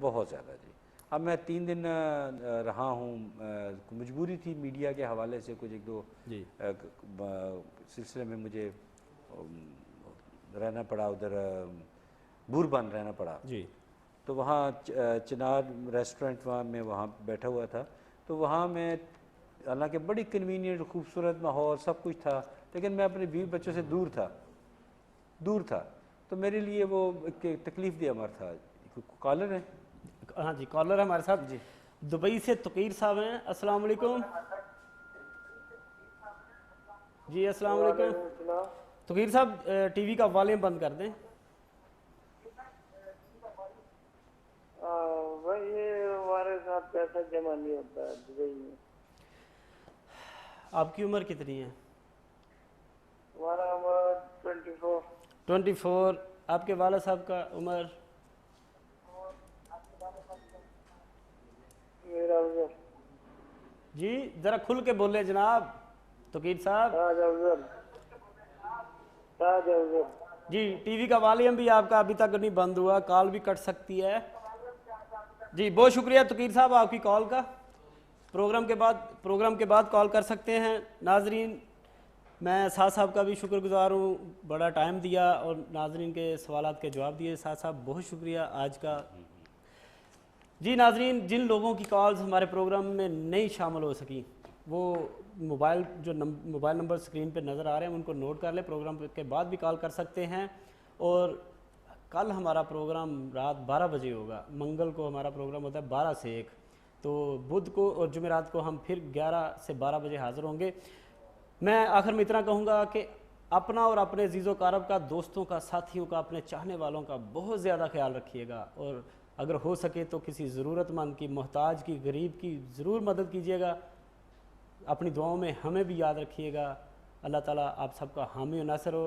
बहुत ज़्यादा जी। अब मैं 3 दिन रहा हूँ, मजबूरी थी मीडिया के हवाले से, कुछ एक दो सिलसिले में मुझे रहना पड़ा, उधर बूरबान रहना पड़ा जी। तो वहाँ चिनार रेस्टोरेंट में वहाँ बैठा हुआ था। तो वहाँ मैं, हालांकि बड़ी कन्वीनियंट खूबसूरत माहौल सब कुछ था, लेकिन मैं अपने बीवी बच्चों से दूर था। तो मेरे लिए वो तकलीफ दे अमर था। कॉलर है? हाँ जी, कॉलर है हमारे साथ जी। दुबई से तकीर साहब हैं। अस्सलाम वालेकुम जी। अस्सलाम वालेकुम तकीर साहब, टीवी का वॉल्यूम बंद कर दें। भाई ये हमारे साथ पैसा जमा नहीं होता है दुबई में। आपकी उम्र कितनी है? हमारा उम्र 24। आपके वाला साहब का उम्र? मेरा उम्र जी जरा खुल के बोले जनाब तकीर साहब। जी टीवी का वॉल्यूम भी आपका अभी तक नहीं बंद हुआ, कॉल भी कट सकती है जी। बहुत शुक्रिया तकीर साहब आपकी कॉल का। प्रोग्राम के बाद कॉल कर सकते हैं। नाजरीन, मैं साहब का भी शुक्रगुजार हूँ, बड़ा टाइम दिया और नाजरीन के सवालात के जवाब दिए। साहब बहुत शुक्रिया आज का जी। नाजरीन, जिन लोगों की कॉल्स हमारे प्रोग्राम में नहीं शामिल हो सकी, वो मोबाइल नंबर स्क्रीन पे नज़र आ रहे हैं, उनको नोट कर लें। प्रोग्राम के बाद भी कॉल कर सकते हैं। और कल हमारा प्रोग्राम रात 12 बजे होगा। मंगल को हमारा प्रोग्राम होता है 12 से 1, तो बुध को और जुमेरात को हम फिर 11 से 12 बजे हाज़िर होंगे। मैं आखिर में इतना कहूँगा कि अपना और अपने अजीज़ो कारब का, दोस्तों का, साथियों का, अपने चाहने वालों का बहुत ज़्यादा ख्याल रखिएगा। और अगर हो सके तो किसी ज़रूरतमंद की, मोहताज की, गरीब की ज़रूर मदद कीजिएगा। अपनी दुआओं में हमें भी याद रखिएगा। अल्लाह ताला आप सबका हामी और नासिर हो।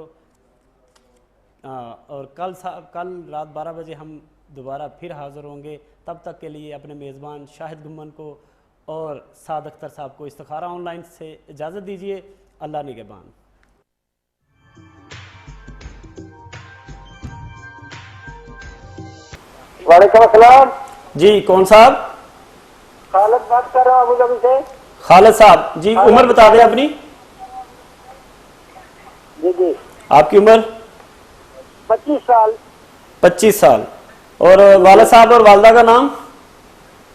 और कल रात 12 बजे हम दोबारा फिर हाज़िर होंगे। तब तक के लिए अपने मेज़बान शाहिद गुम्मन को और साद अख्तर साहब को इस्तिखारा ऑनलाइन से इजाज़त दीजिए। अल्लाह निगहबान। वालेकुम अस्सलाम जी। कौन साहब? खालिद बात कर रहा हूँ अबू धाबी से। खालिद साहब जी, उम्र बता दें अपनी। जी आपकी उम्र? 25 साल। 25 साल। और वालिद साहब और वालदा का नाम?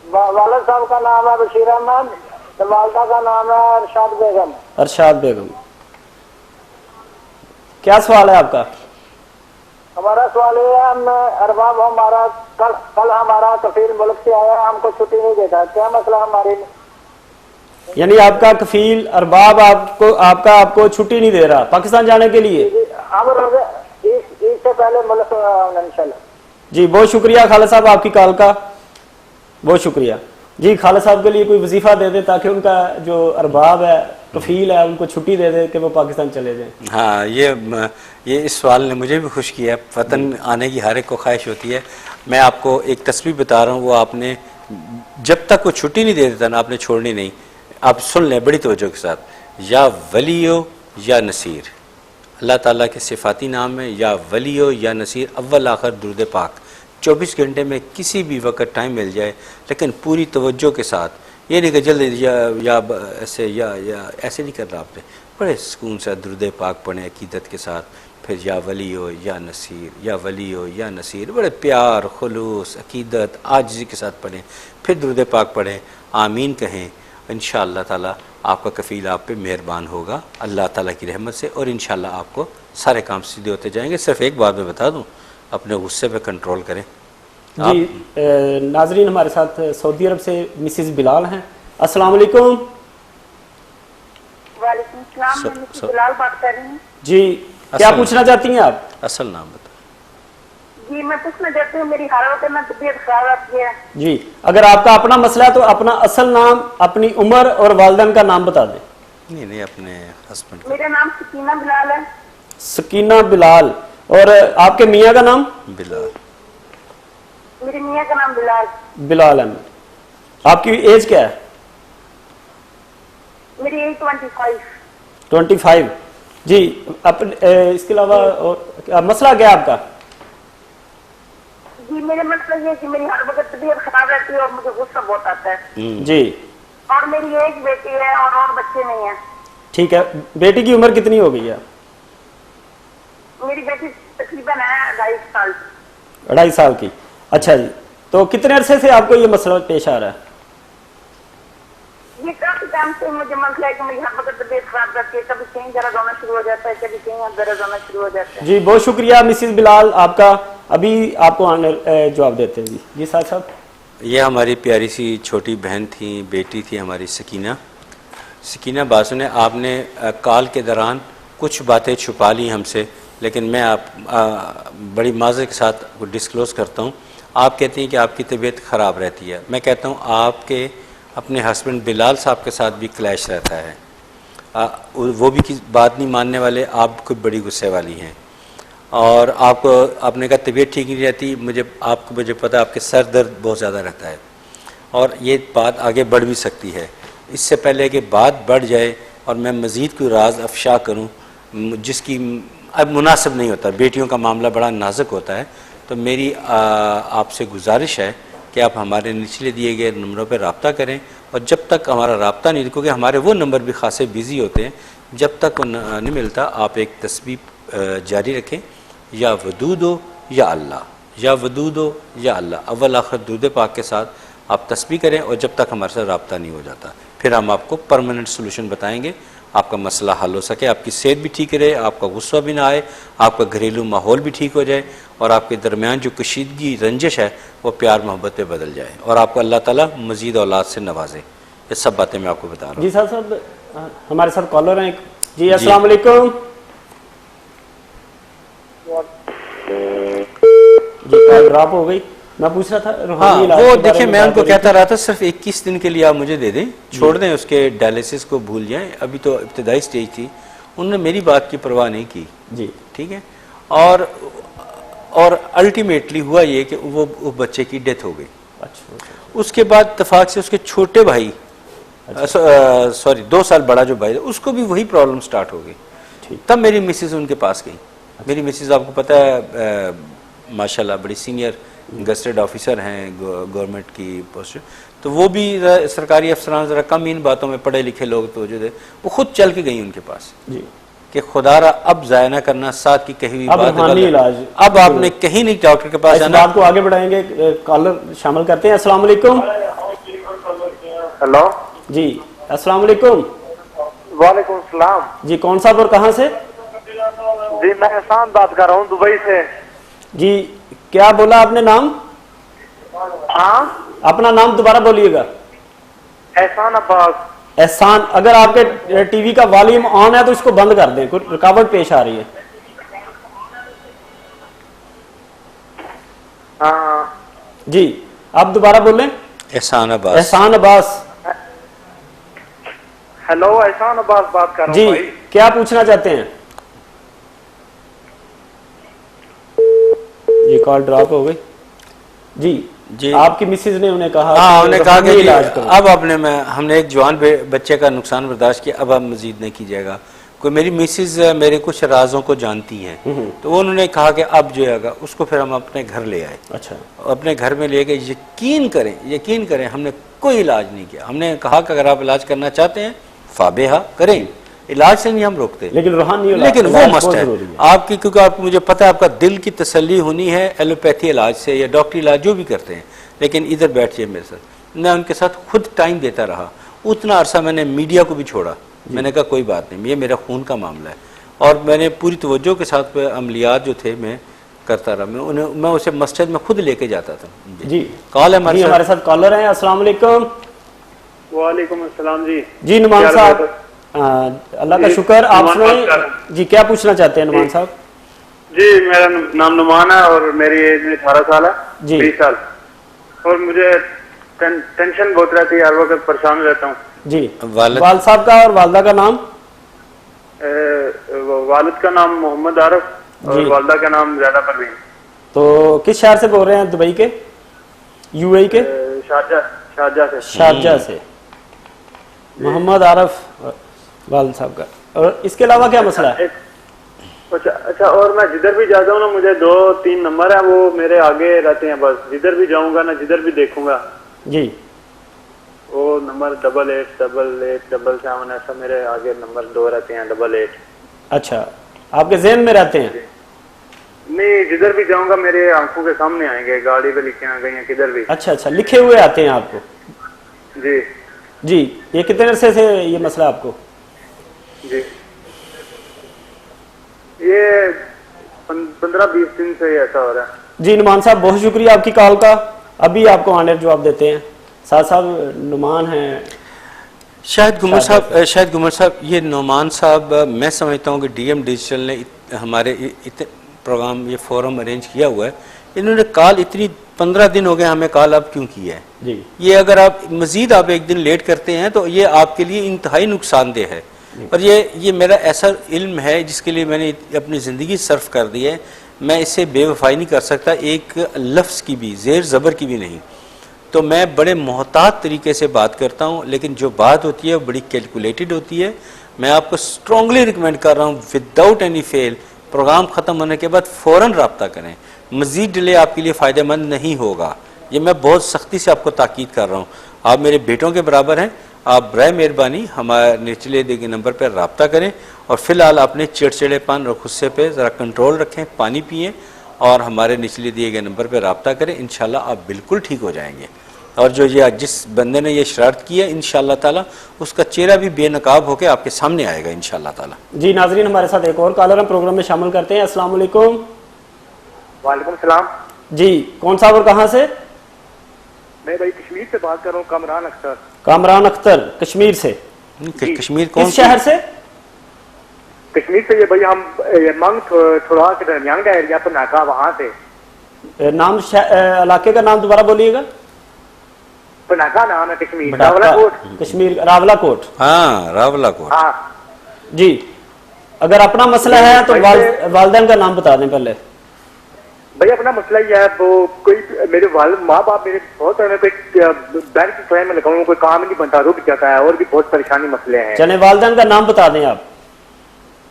वालिद साहब का नाम है बशीर अहमद, तो वालदा का नाम है अरशाद बेगम। अरशाद बेगम। क्या सवाल है आपका? हमारा सवाल ये है, हम अरबाब हमारा कल हमारा कफील मुल्क से आया, हमको छुट्टी नहीं देता, क्या मसला हमारे? यानी आपका कफील अरबाब आपको छुट्टी नहीं दे रहा पाकिस्तान जाने के लिए? हम इससे पहले मुल्क इंशाल्लाह। जी बहुत शुक्रिया खालिद साहब आपकी कॉल का, बहुत शुक्रिया जी। खालिद साहब के लिए कोई वजीफा दे दे ताकि उनका जो अरबाब है, कफील है, उनको छुट्टी दे दे कि वो पाकिस्तान चले जाएं। हाँ, ये इस सवाल ने मुझे भी खुश किया। वतन आने की हर एक को ख्वाहिश होती है। मैं आपको एक तस्वीर बता रहा हूँ, वो आपने जब तक वो छुट्टी नहीं दे देता ना, आपने छोड़नी नहीं। आप सुन लें बड़ी तवज्जो के साथ, या वलियो या नसीर, अल्लाह ताला के सिफाती नाम है, या वलियो या नसीर, अव्वल आखिर दुरूद पाक 24 घंटे में किसी भी वक्त टाइम मिल जाए, लेकिन पूरी तवज्जो के साथ। ये नहीं कि जल्दी या ऐसे नहीं करना आपने, बड़े सुकून से दुरूद पाक पढ़ें अकीदत के साथ, फिर या वली हो या नसीर, या वली हो या नसीर, बड़े प्यार खुलूस अकीदत आजिज़ी के साथ पढ़ें, फिर दुरूद पाक पढ़ें, आमीन कहें। इंशाअल्लाह ताला आपका कफ़ील आप पे मेहरबान होगा अल्लाह ताला की रहमत से, और इंशाअल्लाह आपको सारे काम सीधे होते जाएंगे। सिर्फ एक बात मैं बता दूं, अपने गुस्से पे कंट्रोल करें जी। नाजरीन हमारे साथ सऊदी अरब से मिसिस बिलाल हैं। अस्सलाम वालेकुम। वालेकुम सलाम, मैं मिसिस बिलाल बात कर रही हूँ जी। क्या पूछना चाहती हैं आप? असल नाम बता। जी मैं पूछना चाहती हूँ, मेरी हर वक्त में तबीयत खराब रहती है जी। अगर आपका अपना मसला है तो अपना असल नाम, अपनी उम्र और वालिदैन का नाम बता दें। नहीं, अपने हस्बैंड। मेरा नाम सकीना बिलाल है। सकीना बिलाल। और आपके मियाँ का नाम? बिलाल। मेरे मियाँ का नाम बिलाल। बिलाल है। आपकी एज क्या है? मेरी एज 25। 25 जी। इसके अलावा मसला क्या है आपका? जी मेरे मतलब ये कि मेरी हर वक्त तबीयत खराब रहती है और मुझे गुस्सा बहुत आता है जी। और मेरी एक बेटी है और बच्चे नहीं है। ठीक है, बेटी की उम्र कितनी हो गई है? मेरी बेटी तकरीबन है 2.5 साल। 2.5 साल की। अच्छा जी, तो कितने अरसे से आपको ये मसला पेश आ रहा है? ये काफी टाइम से मुझे मसला है कि मेरी हर वक्त तबीयत खराब रहती है, कभी कहीं दर्द होना शुरू हो जाता है, कभी कहीं दर्द होना शुरू हो जाता है। जी बहुत शुक्रिया मिसिस बिलाल आपका, अभी आपको जवाब देते हैं जी साहब साहब। ये हमारी प्यारी सी छोटी बहन थी, बेटी थी हमारी सकीना बासु ने। आपने कॉल के दौरान कुछ बातें छुपा ली हमसे, लेकिन मैं बड़ी माज़रत के साथ डिस्क्लोज़ करता हूँ। आप कहती हैं कि आपकी तबीयत ख़राब रहती है। मैं कहता हूँ आपके अपने हस्बैंड बिलाल साहब के साथ भी क्लैश रहता है। वो भी बात नहीं मानने वाले, आप कोई बड़ी गुस्से वाली हैं। और आपको आपने कहा तबीयत ठीक नहीं रहती, मुझे पता है आपके सर दर्द बहुत ज़्यादा रहता है, और ये बात आगे बढ़ भी सकती है। इससे पहले कि बात बढ़ जाए और मैं मज़ीद कोई राज अफशा करूँ जिसकी अब मुनासिब नहीं होता, बेटियों का मामला बड़ा नाजुक होता है, तो मेरी आपसे गुजारिश है कि आप हमारे निचले दिए गए नंबरों पर रब्ता करें, और जब तक हमारा रब्ता नहीं, क्योंकि हमारे वो नंबर भी खासे बिज़ी होते हैं, जब तक वो नहीं मिलता आप एक तस्बीह जारी रखें, या वदूदो या अल्लाह, या वदूदो या अल्लाह, अव्वल आखिर दुरूद पाक के साथ आप तस्बीह करें, और जब तक हमारे साथ रब्ता नहीं हो जाता फिर हम आपको परमानेंट सोल्यूशन बताएंगे, आपका मसला हल हो सके, आपकी सेहत भी ठीक रहे, आपका गुस्सा भी ना आए, आपका घरेलू माहौल भी ठीक हो जाए, और आपके दरमियान जो कशीदगी रंजिश है वो प्यार मोहब्बत पे बदल जाए, और आपको अल्लाह ताला मज़ीद औलाद से नवाजे। ये सब बातें मैं आपको बता रहा हूँ। जी साहब हमारे साथ कॉलर हैं जी। अस्सलाम वालेकुम जी। कॉल ड्रॉप हो गई। मैं पूछ रहा था हाँ, वो देखिए मैं उनको कहता रहा था सिर्फ 21 दिन के लिए आप मुझे दे दें, छोड़ दें, उसके डायलिसिस को भूल जाएं, अभी तो इब्तदाई स्टेज थी। उन्होंने मेरी बात की परवाह नहीं की जी, ठीक है। और अल्टीमेटली हुआ ये कि वो बच्चे की डेथ हो गई। अच्छा। उसके बाद इत्तेफाक से उसके छोटे भाई, सॉरी 2 साल बड़ा जो भाई था, उसको भी वही प्रॉब्लम स्टार्ट हो गई। तब मेरी मिसेज उनके पास गई। मेरी मिसेज आपको पता है माशाल्लाह बड़ी सीनियर गस्टेड ऑफिसर हैं गवर्नमेंट की पोस्ट, तो वो भी सरकारी अफसरान ज़रा कम इन बातों में पढ़े लिखे लोग तो जो थे, वो खुद चल के गई उनके पास जी कि खुदारा अब जाया ना करना, साथ की कही हुई बात, अब आपने कहीं नहीं डॉक्टर के पास जाना। बात को आगे बढ़ाएंगे, कॉलर शामिल करते हैं। अस्सलाम वालेकुम। हेलो जी अस्सलाम वालेकुम। वालेकुम सलाम जी। कौन साहब और कहाँ से? जी मैं एहसान बात कर रहा हूँ दुबई से। जी क्या बोला आपने नाम? हाँ अपना नाम दोबारा बोलिएगा। एहसान अब्बास। एहसान। अगर आपके टीवी का वॉल्यूम ऑन है तो इसको बंद कर दें, कुछ रुकावट पेश आ रही है। जी आप दोबारा बोलें। एहसान अब्बास। एहसान अब्बास। हेलो, एहसान अब्बास बात कर रहा जी हूँ भाई। क्या पूछना चाहते हैं? ये कॉल ड्रॉप हो गई। जी आपकी मिसेज ने उन्हें कहा, हाँ, उन्हें कहा कि इलाज करो। अब हमने एक जवान बच्चे का नुकसान बर्दाश्त किया, अब आप मजीद नहीं कीजिएगा। कोई मेरी मिसेज मेरे कुछ राजों को जानती हैं, तो उन्होंने कहा कि अब जो है उसको फिर हम अपने घर ले आए। अच्छा। अपने घर में ले गए। यकीन करें हमने कोई इलाज नहीं किया। हमने कहा कि अगर आप इलाज करना चाहते हैं फाबेहा करें, इलाज से नहीं हम रोकते, लेकिन रूहानी लेकिन वो मस्ट है आपकी, क्योंकि आपको मुझे पता है आपका दिल की तसल्ली होनी है एलोपैथी इलाज से या डॉक्टरी इलाज जो भी करते हैं। लेकिन इधर बैठिए मेरे साथ। मैं उनके साथ खुद टाइम देता रहा, उतना अरसा मैंने मीडिया को भी छोड़ा। मैंने कहा कोई बात नहीं, ये मेरा खून का मामला है, और मैंने पूरी तवज्जो के साथ अमलियात जो थे मैं करता रहा। मैं उसे मस्जिद में खुद लेके जाता था। जी कॉल है हमारे साथ कॉलर हैं। अस्सलाम वालेकुम। वालेकुम अस्सलाम जी। जी नुमान साहब, अल्लाह का शुक्र। आप सुनाए जी, क्या पूछना चाहते हैं नुमान साहब? जी मेरा नाम नुमान है और मेरी एज 18 साल है जी। 20 साल, और मुझे टेंशन बहुत रहती है, हर वक्त परेशान रहता हूँ जी। वालिद साहब का और वालदा का नाम? वालिद का नाम मोहम्मद आरफ और वालदा का नाम ज़ैदा परवीन। तो किस शहर से बोल रहे हैं? दुबई के, यूएई के? शारजा से मोहम्मद आरफ वालिद साहब का। और इसके अलावा क्या मसला है? अच्छा, और मैं जिधर भी जाता हूँ ना, मुझे 2-3 नंबर है, वो मेरे आगे रहते हैं बस। जिधर भी जाऊंगा ना, जिधर भी देखूंगा जी, वो नंबर 888877 ऐसा मेरे आगे नंबर 2 रहते हैं, 88। अच्छा, आपके ज़हन में रहते हैं? नहीं, जिधर भी जाऊंगा मेरे आंखों के सामने आएंगे, गाड़ी पे लिखे आ गए हैं, किधर भी। अच्छा, लिखे हुए आते हैं आपको? जी। ये कितने अरसे से ये मसला आपको? जी, ये 15-20 दिन से ऐसा हो रहा है। जी नुमान साहब, बहुत शुक्रिया आपकी कॉल का। अभी आपको ऑनर जवाब देते हैं। साहब नुमान हैं, शायद गुमर साहब, ये नुमान साहब, मैं समझता हूँ कि डीएम डिजिटल ने हमारे प्रोग्राम ये फोरम अरेंज किया हुआ है। इन्होंने कॉल इतनी 15 दिन हो गए हमें कॉल अब क्यों किया है जी। ये अगर आप मजीद आप एक दिन लेट करते हैं तो ये आपके लिए इंतहाई नुकसानदेह है। और ये मेरा ऐसा इल्म है जिसके लिए मैंने अपनी ज़िंदगी सर्फ कर दी है, मैं इससे बेवफाई नहीं कर सकता, एक लफ्ज़ की भी, ज़ेर ज़बर की भी नहीं। तो मैं बड़े मोहतात तरीके से बात करता हूँ, लेकिन जो बात होती है वो बड़ी कैलकुलेटेड होती है। मैं आपको स्ट्रॉन्गली रिकमेंड कर रहा हूँ, विदाउट एनी फेल प्रोग्राम ख़त्म होने के बाद फ़ौरन रब्ता करें। मज़ीद डिले आपके लिए फ़ायदेमंद नहीं होगा, ये मैं बहुत सख्ती से आपको ताकीद कर रहा हूँ। आप मेरे बेटों के बराबर हैं, आप बराए मेहरबानी हमारे निचले दिए नंबर पर रब्ता करें, और फ़िलहाल अपने चिड़चिड़ेपन और गुस्से पे ज़रा कंट्रोल रखें, पानी पिएँ और हमारे निचले दिए गए नंबर पर रब्ता करें। इंशाल्लाह आप बिल्कुल ठीक हो जाएंगे। और जो ये जिस बंदे ने ये शरारत की है, इंशाल्लाह ताला उसका चेहरा भी बेनकाब होकर आपके सामने आएगा इंशाल्लाह ताला। जी नाजरीन, हमारे साथ एक और कॉलर हम प्रोग्राम में शामिल करते हैं। अस्सलाम वालेकुम। वालेकुम सलाम जी, कौन साहब और कहाँ से? मैं भाई कश्मीर से बात कर रहा हूँ, कामरान अख्तर। कामरान अख्तर, कश्मीर से? कश्मीर कौन किस शहर से? कश्मीर से ये भाई हम मंग थोड़ा के दरमियान का एरिया पर नाका, वहाँ से। नाम इलाके का नाम दोबारा बोलिएगा। पनाका नाम है कश्मीर, रावलाकोट। कश्मीर रावलाकोट। हाँ, रावलाकोट। हाँ जी, अगर अपना मसला है तो वालदैन का नाम बता दें पहले। भाई अपना मसला ये है, वो कोई मेरे माँ बाप मेरे बहुत है, कोई बैंक की क्लाइम में लगा हूँ, कोई काम नहीं बनता, रुक जाता है, और भी बहुत परेशानी मसले हैं। चले वालदैन का नाम बता दें आप।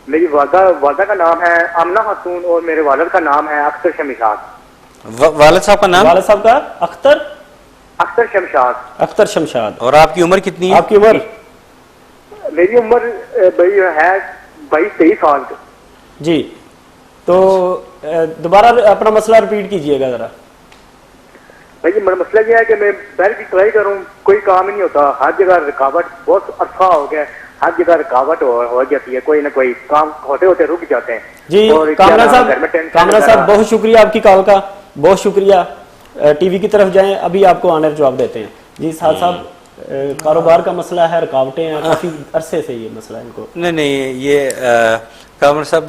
मेरी वालदा का नाम है आमना खातून और मेरे वालिद का नाम है अख्तर शमशाद। वालिद साहब का नाम? वालिद साहब का अख्तर शमशाद। अख्तर शमशाद। और आपकी उम्र कितनी है? आपकी उम्र? मेरी उम्र भाई है 22-23 साल। जी, तो दोबारा अपना मसला रिपीट कीजिएगा जरा। भाई मेरा मसला ये है कि मैं बैंक की ट्राई करूँ, कोई काम ही नहीं होता, हर जगह रुकावट, बहुत अच्छा हो गया, हर जगह रुकावट हो जाती है, कोई ना कोई काम होते होते रुक जाते हैं। जी कामरा साहब, बहुत शुक्रिया आपकी कॉल का, बहुत शुक्रिया। टीवी की तरफ जाएं, अभी आपको ऑनर जवाब देते हैं। जी साहब, कारोबार का मसला है, रुकावटें हैं, काफ़ी अरसे से ये मसला है इनको। नहीं, ये कामर साहब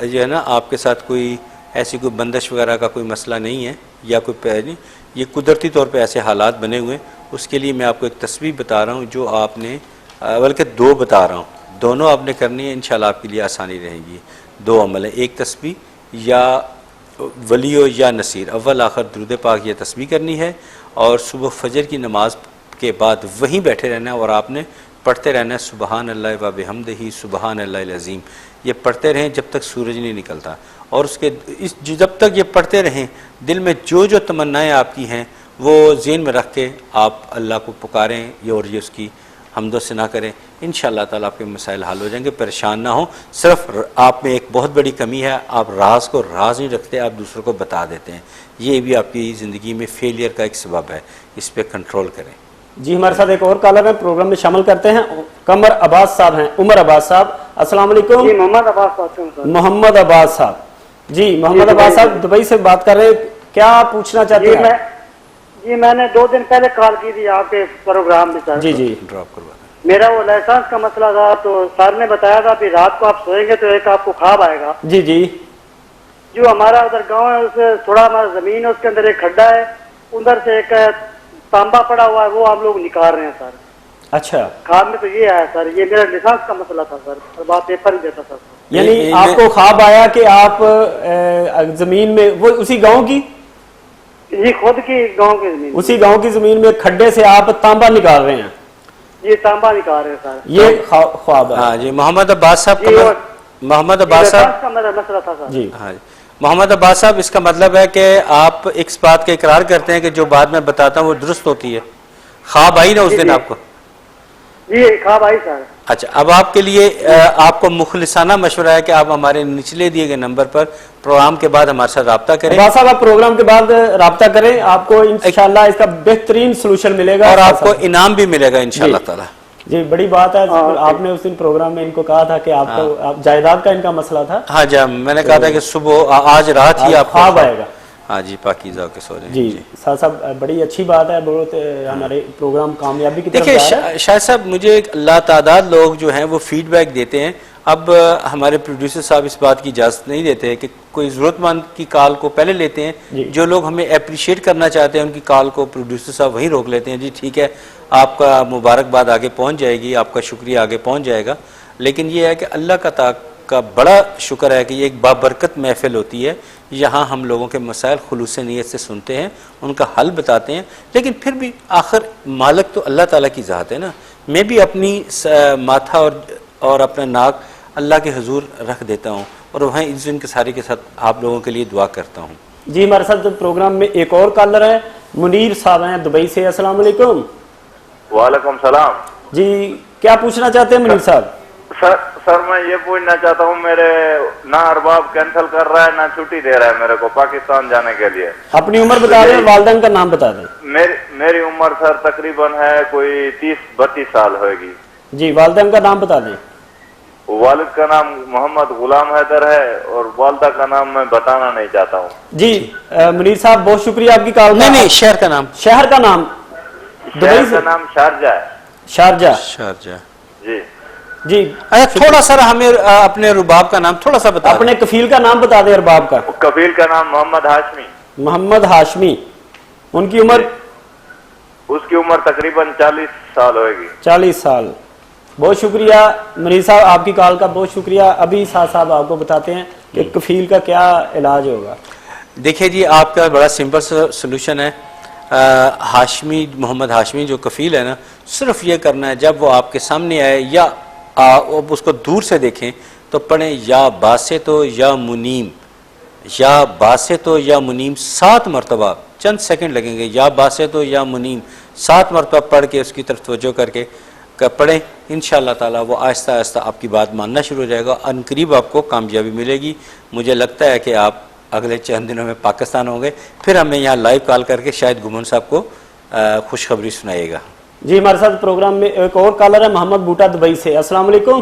जो है ना, आपके साथ कोई ऐसी कोई बंदिश वगैरह का कोई मसला नहीं है या कोई नहीं, ये कुदरती तौर पे ऐसे हालात बने हुए हैं। उसके लिए मैं आपको एक तस्वीर बता रहा हूँ जो आपने बल्कि दो बता रहा हूँ, दोनों आपने करनी है, इंशाल्लाह आपके लिए आसानी रहेगी। दो अमल है, एक तस्बीह या वलियो या नसीर, अव्वल आखिर दुरूद पाक ये तस्बीह करनी है और सुबह फजर की नमाज के बाद वहीं बैठे रहना है और आपने पढ़ते रहना है सुबहान अल्लाह व बिहम्दिही सुबहान अल्लाहिल अज़ीम। ये पढ़ते रहें जब तक सूरज नहीं निकलता और उसके जब तक ये पढ़ते रहें दिल में जो जो तमन्नाएँ आपकी हैं वो ज़हन में रख के आप अल्लाह को पुकारें और ये उसकी हम्दो से ना करें, इंशाअल्लाह ताला आपके मसाइल हल हो जाएंगे। परेशान ना हो। सिर्फ आप में एक बहुत बड़ी कमी है, आप राज को राज नहीं रखते, आप दूसरों को बता देते हैं। ये भी आपकी ज़िंदगी में फेलियर का एक सबब है, इस पर कंट्रोल करें। जी हमारे साथ एक और कॉलर है, प्रोग्राम में शामिल करते हैं। कमर अब्बास साहब हैं, उमर अब्बास साहब, अस्सलाम वालेकुम। मोहम्मद अब्बास मोहम्मद अब्बास साहब जी, मोहम्मद अब्बास साहब दुबई से बात कर रहे हैं, क्या पूछना चाहते हैं? जी मैंने 2 दिन पहले कॉल की थी आपके प्रोग्राम में सर। जी जी ड्रॉप करवा मेरा वो लाइसेंस का मसला था, तो सर ने बताया था कि रात को आप सोएंगे तो एक आपको ख्वाब आएगा। जी जी। जो हमारा उधर गांव है उससे थोड़ा हमारा जमीन है, उसके अंदर एक खड्डा है, उधर से एक तांबा पड़ा हुआ है, वो हम लोग निकाल रहे हैं सर। अच्छा, ख्वाब में तो ये आया सर, ये मेरा लाइसेंस का मसला था सर, और बात पेपर ही देता था सर। यानी आपको ख्वाब आया कि आप जमीन में, वो उसी गांव की, ये खुद की गांव की जमीन, उसी गांव की जमीन में खड्डे से आप तांबा निकाल रहे हैं? ये तांबा निकाल रहे हैं सर, ये ख्वाब है। हाँ जी, मोहम्मद अब्बास साहब मोहम्मद अब्बास साहब का मसला था सर। जी हाँ जी, मोहम्मद अब्बास साहब, इसका मतलब है कि आप इस बात का इकरार करते हैं कि जो बात मैं बताता हूँ वो दुरुस्त होती है। ख्वाब आई ना उस दिन आपको? जी ख्वाब आई सर। अच्छा, अब आपके लिए आपको मुखलिसाना मशवरा है कि आप हमारे निचले दिए गए नंबर पर प्रोग्राम के बाद हमारे साथ रब्ता करें। साहब आप प्रोग्राम के बाद रब्ता करें, आपको इंशाल्लाह इसका बेहतरीन सोल्यूशन मिलेगा और आपको इनाम भी मिलेगा इंशाल्लाह ताला। जी बड़ी बात है। आपने उस दिन प्रोग्राम में इनको कहा था कि आपको आप जायदाद का इनका मसला था। हाँ जी, मैंने कहा था कि सुबह आज रात ही आपको ख्वाब आएगा। हाँ जी, पाकीज़ा के सो रहे। जी साहब बड़ी अच्छी बात है, बहुत हमारे प्रोग्राम कामयाबी की तरफ जा रहा है। शायद साहब मुझे लातादाद लोग जो हैं वो फीडबैक देते हैं। अब हमारे प्रोड्यूसर साहब इस बात की इजाज़त नहीं देते कि कोई ज़रूरतमंद की कॉल को पहले लेते हैं, जो लोग हमें अप्रिशिएट करना चाहते हैं उनकी कॉल को प्रोड्यूसर साहब वहीं रोक लेते हैं। जी ठीक है, आपका मुबारकबाद आगे पहुंच जाएगी, आपका शुक्रिया आगे पहुंच जाएगा। लेकिन ये है कि अल्लाह का बड़ा शुक्र है कि ये एक बाबरकत महफिल होती है, यहाँ हम लोगों के मसाइल खुलूस नीयत से सुनते हैं, उनका हल बताते हैं। लेकिन फिर भी आखिर मालिक तो अल्लाह ताला की ज़ात है ना। मैं भी अपनी माथा और अपना नाक अल्लाह के हुजूर रख देता हूँ और वहाँ इस इनकसारी के साथ आप लोगों के लिए दुआ करता हूँ। जी हमारे साथ प्रोग्राम में एक और कॉलर है, मुनीर साहब हैं दुबई से। अस्सलाम वालेकुम। वालेकुम सलाम। जी क्या पूछना चाहते हैं मुनीर साहब? सर मैं ये पूछना चाहता हूँ, मेरे ना अरबाब कैंसिल कर रहा है ना छुट्टी दे रहा है मेरे को पाकिस्तान जाने के लिए। अपनी उम्र बता दें, वालिदैन का नाम बता दें। मेरी उम्र सर तकरीबन है कोई 30-32 साल होगी। जी वालिदैन का नाम बता दें। वालिद का नाम मोहम्मद गुलाम हैदर है और वालदा का नाम मैं बताना नहीं चाहता हूँ। जी मुनीर साहब बहुत शुक्रिया आपकी कॉल। नहीं, शहर का नाम दुबई का नाम शारजा है। शारजा जी जी। अच्छा थोड़ा सा हमें अपने रुबाब का नाम थोड़ा सा बता, अपने कफील का नाम बता दें। रुबाब का कफील का नाम मोहम्मद हाशमी। मोहम्मद हाशमी। उनकी उम्र? उसकी उम्र तकरीबन 40 साल होगी। 40 साल। बहुत शुक्रिया मनीष साहब, आपकी कॉल का बहुत शुक्रिया। अभी साहब आपको बताते हैं कि कफील का क्या इलाज होगा। देखिए जी, आपका बड़ा सिंपल सोल्यूशन है। हाशमी, मोहम्मद हाशमी जो कफील है ना, सिर्फ ये करना है जब वो आपके सामने आए या आप उसको दूर से देखें तो पढ़ें या बासितो या मुनीम, या बासितो या मुनीम 7 मरतबा, चंद सेकंड लगेंगे, या बासितो या मुनीम 7 मरतबा पढ़ के उसकी तरफ तवज्जो करके पढ़ें। इंशाअल्लाह ताला वो आहिस्ता आहिस्ता आपकी बात मानना शुरू हो जाएगा। अनकरीब आपको कामयाबी मिलेगी। मुझे लगता है कि आप अगले चंद दिनों में पाकिस्तान होंगे, फिर हमें यहाँ लाइव कॉल करके शायद गुमन साहब को खुशखबरी सुनाइएगा। जी हमारे साथ प्रोग्राम में एक और कॉलर है, मोहम्मद बूटा दुबई से। अस्सलाम वालेकुम।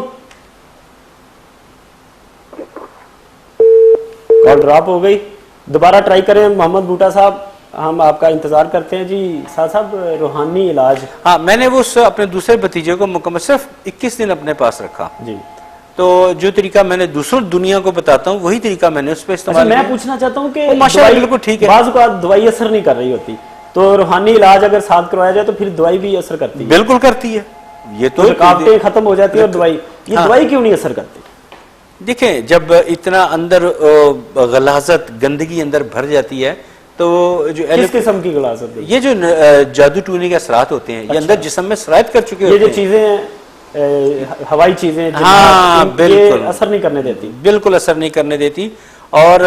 कॉल ड्रॉप हो गई, दोबारा ट्राई करें मोहम्मद बूटा साहब, हम आपका इंतजार करते हैं। जी साहब रूहानी इलाज। हाँ, मैंने वो अपने दूसरे भतीजे को मुकम्मल सिर्फ 21 दिन अपने पास रखा जी। तो जो तरीका मैंने दूसरों दुनिया को बताता हूँ वही तरीका मैंने उस पर इस्तेमाल किया। मैं पूछना चाहता हूँ कि माशाअल्लाह बिल्कुल ठीक है। बाज़ को दवाई असर नहीं कर रही होती, तो रूहानी इलाज अगर साथ करवाया जाए तो फिर दवाई भी असर करती है? बिल्कुल करती है, ये तो रुकावटें खत्म हो जाती है और दवाई, ये दवाई क्यों नहीं असर करती? देखें, जब इतना अंदर गलाजत गंदगी अंदर भर जाती है तो जो किस किस्म की गलाजत? ये जो जादू टूने के असरात होते हैं, ये अंदर जिस्म में सरायत कर चुके होते हैं। ये जो चीजें हवाई चीजें, हाँ बिल्कुल असर नहीं करने देती, बिल्कुल असर नहीं करने देती। और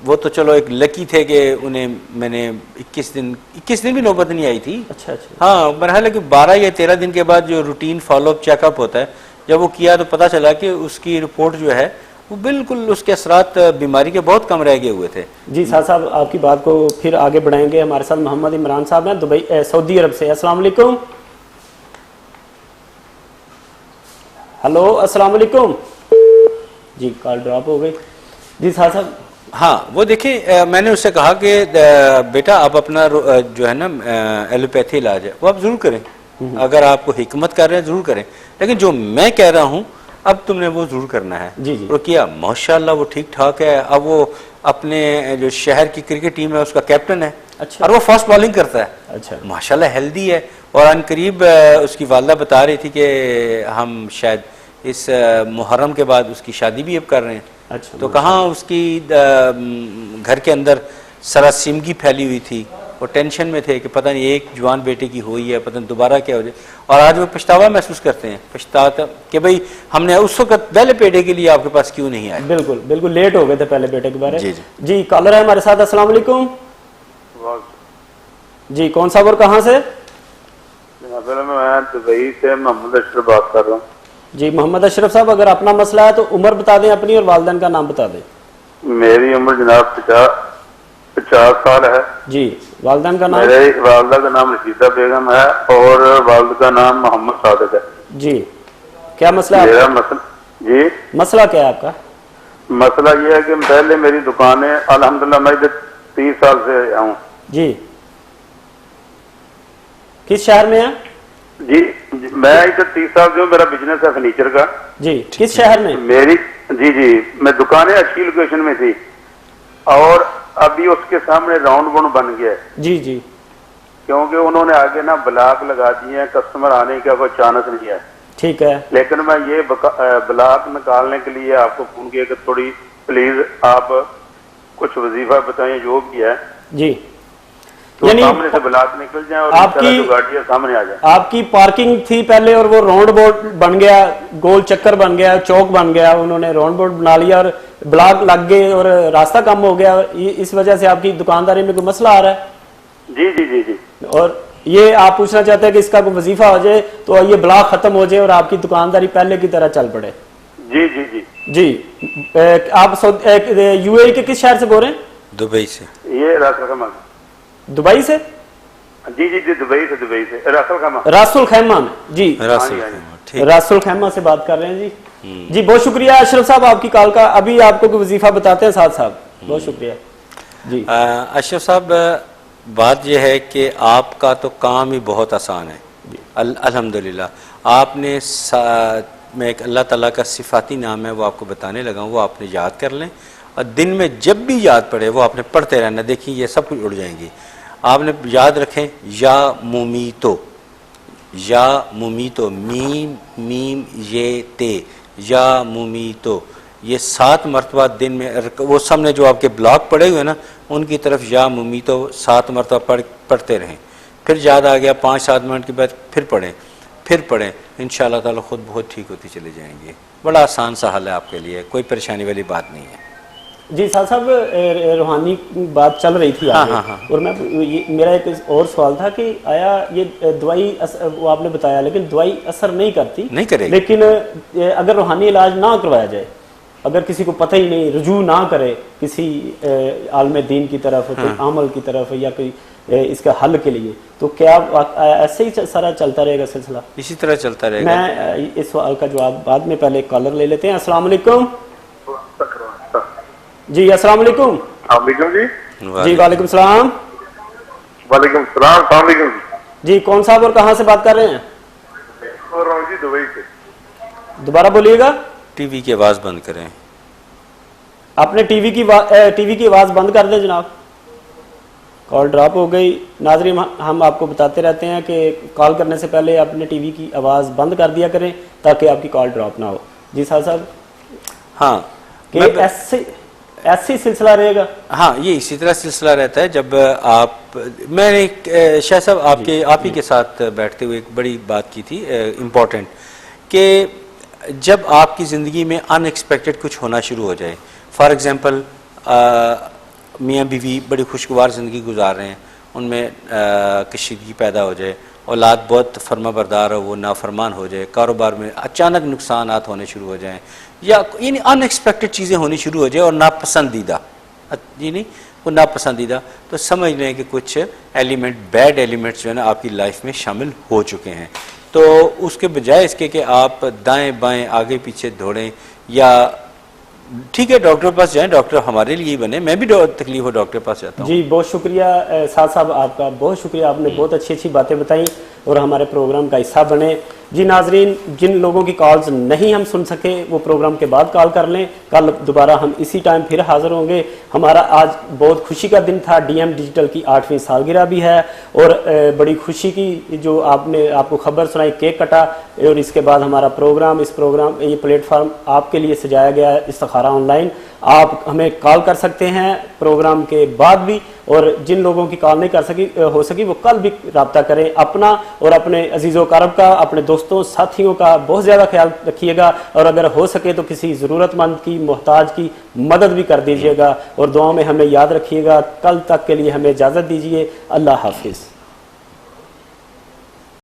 वो तो चलो एक लकी थे कि उन्हें मैंने 21 दिन भी नौबत नहीं आई थी। अच्छा अच्छा। हाँ, बहरहाल कि 12 या 13 दिन के बाद जो रूटीन फॉलोअप चेकअप होता है, जब वो किया तो पता चला कि उसकी रिपोर्ट जो है वो बिल्कुल उसके असरात बीमारी के बहुत कम रह गए हुए थे। जी साहब, आपकी बात को फिर आगे बढ़ाएंगे। हमारे साथ मोहम्मद इमरान साहब हैं दुबई सऊदी अरब से। अस्सलाम वालेकुम। हेलो, अस्सलाम वालेकुम जी। कॉल ड्रॉप हो गई। जी साहब। हाँ, वो देखिए, मैंने उससे कहा कि बेटा आप अपना जो है ना एलोपैथी इलाज है वो आप जरूर करें, अगर आपको हिकमत कर रहे हैं जरूर करें, लेकिन जो मैं कह रहा हूँ अब तुमने वो जरूर करना है। जी जी। वो किया, माशाल्लाह वो ठीक ठाक है। अब वो अपने जो शहर की क्रिकेट टीम है उसका कैप्टन है। अच्छा। और वो फास्ट बॉलिंग करता है। अच्छा। माशाल्लाह हेल्दी है। और अनकरीब उसकी वालदा बता रही थी कि हम शायद इस मुहर्रम के बाद उसकी शादी भी अब कर रहे हैं। अच्छा। तो कहाँ उसकी घर के अंदर सरासिमगी फैली हुई थी, वो टेंशन में थे कि पता नहीं एक जवान बेटे की हुई है, पता नहीं दोबारा क्या हो जाए। और आज वो पछतावा महसूस करते हैं, पछताता कि भाई हमने उस वक्त पहले बेटे के लिए आपके पास क्यों नहीं आए। बिल्कुल बिल्कुल लेट हो गए थे पहले बेटे के बारे में। जी जी जी। कॉलर है हमारे साथ। अस्सलाम वालेकुम जी। कौन सा और कहाँ से? मैं दुबई से मोहम्मद अशरफ बात कर रहा हूँ। जी मोहम्मद अशरफ साहब, अगर अपना मसला है तो उम्र बता दें अपनी और वालिदैन का नाम बता दें। मेरी उम्र जनाब 50 साल है जी। वालिदैन का नाम? मेरे वालदा का नाम रशीदा बेगम है और वालिद का नाम मोहम्मद सादिक है। जी। क्या मसला है मेरा आपका? जी मसला क्या है आपका? मसला ये है कि पहले मेरी दुकान है, अल्हम्दुलिल्लाह मैं इधर 30 साल से हूँ। जी। किस शहर में है? जी मैं इधर 30 साल से हूँ, मेरा बिजनेस है फर्नीचर का। जी। किस शहर में? मेरी जी मैं दुकानें अच्छी लोकेशन में थी और अभी उसके सामने राउंड बाउंड बन गया है। जी जी। क्योंकि उन्होंने आगे ना ब्लॉक लगा दिए हैं, कस्टमर आने का कोई चांस नहीं है। ठीक है। लेकिन मैं ये ब्लॉक निकालने के लिए आपको फोन किया कि थोड़ी प्लीज आप कुछ वजीफा बताएं जो भी है जी, तो सामने से ब्लॉक निकल जाए और आपकी गाड़ियां सामने आ जाए। आपकी पार्किंग थी पहले और वो राउंड बोर्ड बन गया, गोल चक्कर बन गया, चौक बन गया, उन्होंने राउंड बोर्ड बना लिया और ब्लॉक लग गए और रास्ता कम हो गया। इस वजह से आपकी दुकानदारी में कोई मसला आ रहा है? जी जी जी जी। और ये आप पूछना चाहते हैं कि इसका कोई वजीफा हो जाए तो ये ब्लॉक खत्म हो जाए और आपकी दुकानदारी पहले की तरह चल पड़े? जी जी जी जी। आप यूएई के किस शहर से बोल रहे हैं? दुबई से। ये रासल खैमा। दुबई से? जी जी जी दुबई से रासल खैमा। रासुल खैमा में जी। रासुल खैमा से बात कर रहे हैं जी। जी बहुत शुक्रिया अशरफ साहब आपकी कॉल का। अभी आपको कोई वजीफा बताते हैं साथ साहब। बहुत शुक्रिया जी। अशरफ साहब, बात यह है कि आपका तो काम ही बहुत आसान है अल्हम्दुलिल्लाह। आपने मैं एक अल्लाह ताला का सिफाती नाम है वो आपको बताने लगा हूँ, वो आपने याद कर लें और दिन में जब भी याद पड़े वो आपने पढ़ते रहना। देखिए ये सब कुछ उड़ जाएंगी। आपने याद रखें या मुमीतो, या मुमीतो, मीम मीम ये ते, या मुमीतो, ये 7 मरतबा दिन में। वो सामने जो आपके ब्लॉक पड़े हुए ना उनकी तरफ या मुमीतो 7 मरतबा पढ़ते रहें। फिर याद आ गया 5-7 मिनट के बाद फिर पढ़ें इंशाअल्लाह ताला खुद बहुत ठीक होती चले जाएंगे। बड़ा आसान सा हल है आपके लिए, कोई परेशानी वाली बात नहीं है। जी साहब, रूहानी बात चल रही थी आगे। हाँ। और मेरा एक और सवाल था कि आया ये दवाई वो आपने बताया लेकिन दवाई असर नहीं करती, नहीं करेगी। लेकिन अगर रूहानी इलाज ना करवाया जाए, अगर किसी को पता ही नहीं, रुजू ना करे किसी आलम दीन की तरफ, कोई अमल की तरफ या कोई इसका हल के लिए, तो क्या ऐसे ही सारा चलता रहेगा सिलसिला? इसी तरह चलता रहेगा। मैं इस सवाल का जवाब बाद में, पहले कॉलर ले लेते हैं। अस्सलाम वालेकुम जी। अस्सलाम वालेकुम जी। जी वालेकुम सलाम। वालेकुम सलाम जी। कौन साहब और कहाँ से बात कर रहे हैं? जी दुबई से। दोबारा बोलिएगा। टीवी की आवाज बंद करें। आपने टीवी की आवाज बंद कर दें जनाब। कॉल ड्रॉप हो गई। नाज़रीन, हम आपको बताते रहते हैं कि कॉल करने से पहले अपने टीवी की आवाज़ बंद कर दिया करें ताकि आपकी कॉल ड्रॉप ना हो। जी साहब। हाँ, कि ऐसे सिलसिला रहेगा। हाँ, ये इसी तरह सिलसिला रहता है। जब मैंने शाह साहब आप ही के साथ बैठते हुए एक बड़ी बात की थी इम्पोर्टेंट, कि जब आपकी ज़िंदगी में अनएक्सपेक्टेड कुछ होना शुरू हो जाए, फॉर एग्ज़ाम्पल मियाँ बीवी बड़ी खुशगवार ज़िंदगी गुजार रहे हैं, उनमें कशीदगी पैदा हो जाए, औलाद बहुत फर्मा बरदार हो, वो नाफरमान हो जाए, कारोबार में अचानक नुकसानात होने शुरू हो जाएं, या यानी अनएक्सपेक्टेड चीज़ें होनी शुरू हो जाए और नापसंदीदा, यानी वो नापसंदीदा, तो समझ लें कि कुछ एलिमेंट, बैड एलिमेंट्स जो है ना आपकी लाइफ में शामिल हो चुके हैं। तो उसके बजाय इसके कि आप दाएं बाएं आगे पीछे दौड़ें, या ठीक है डॉक्टर के पास जाएं, डॉक्टर हमारे लिए ही बने, मैं भी तकलीफ हो डॉक्टर के पास जाता हूँ। जी बहुत शुक्रिया साद साहब, आपका बहुत शुक्रिया, आपने बहुत अच्छी अच्छी बातें बताई और हमारे प्रोग्राम का हिस्सा बने। जी नाजरीन, जिन लोगों की कॉल्स नहीं हम सुन सके वो प्रोग्राम के बाद कॉल कर लें, कल दोबारा हम इसी टाइम फिर हाज़िर होंगे। हमारा आज बहुत खुशी का दिन था, डीएम डिजिटल की 8वीं सालगिरह भी है और बड़ी खुशी की जो आपको खबर सुनाई, केक कटा, और इसके बाद हमारा प्रोग्राम, ये प्लेटफार्म आपके लिए सजाया गया है, इस्तिखारा ऑनलाइन। आप हमें कॉल कर सकते हैं प्रोग्राम के बाद भी, और जिन लोगों की कॉल नहीं हो सकी वो कल भी रब्ता करें। अपना और अपने अजीज़ो कारब का, अपने दोस्तों साथियों का बहुत ज़्यादा ख्याल रखिएगा, और अगर हो सके तो किसी ज़रूरतमंद की, मोहताज की मदद भी कर दीजिएगा, और दुआ में हमें याद रखिएगा। कल तक के लिए हमें इजाज़त दीजिए। अल्लाह हाफिज़।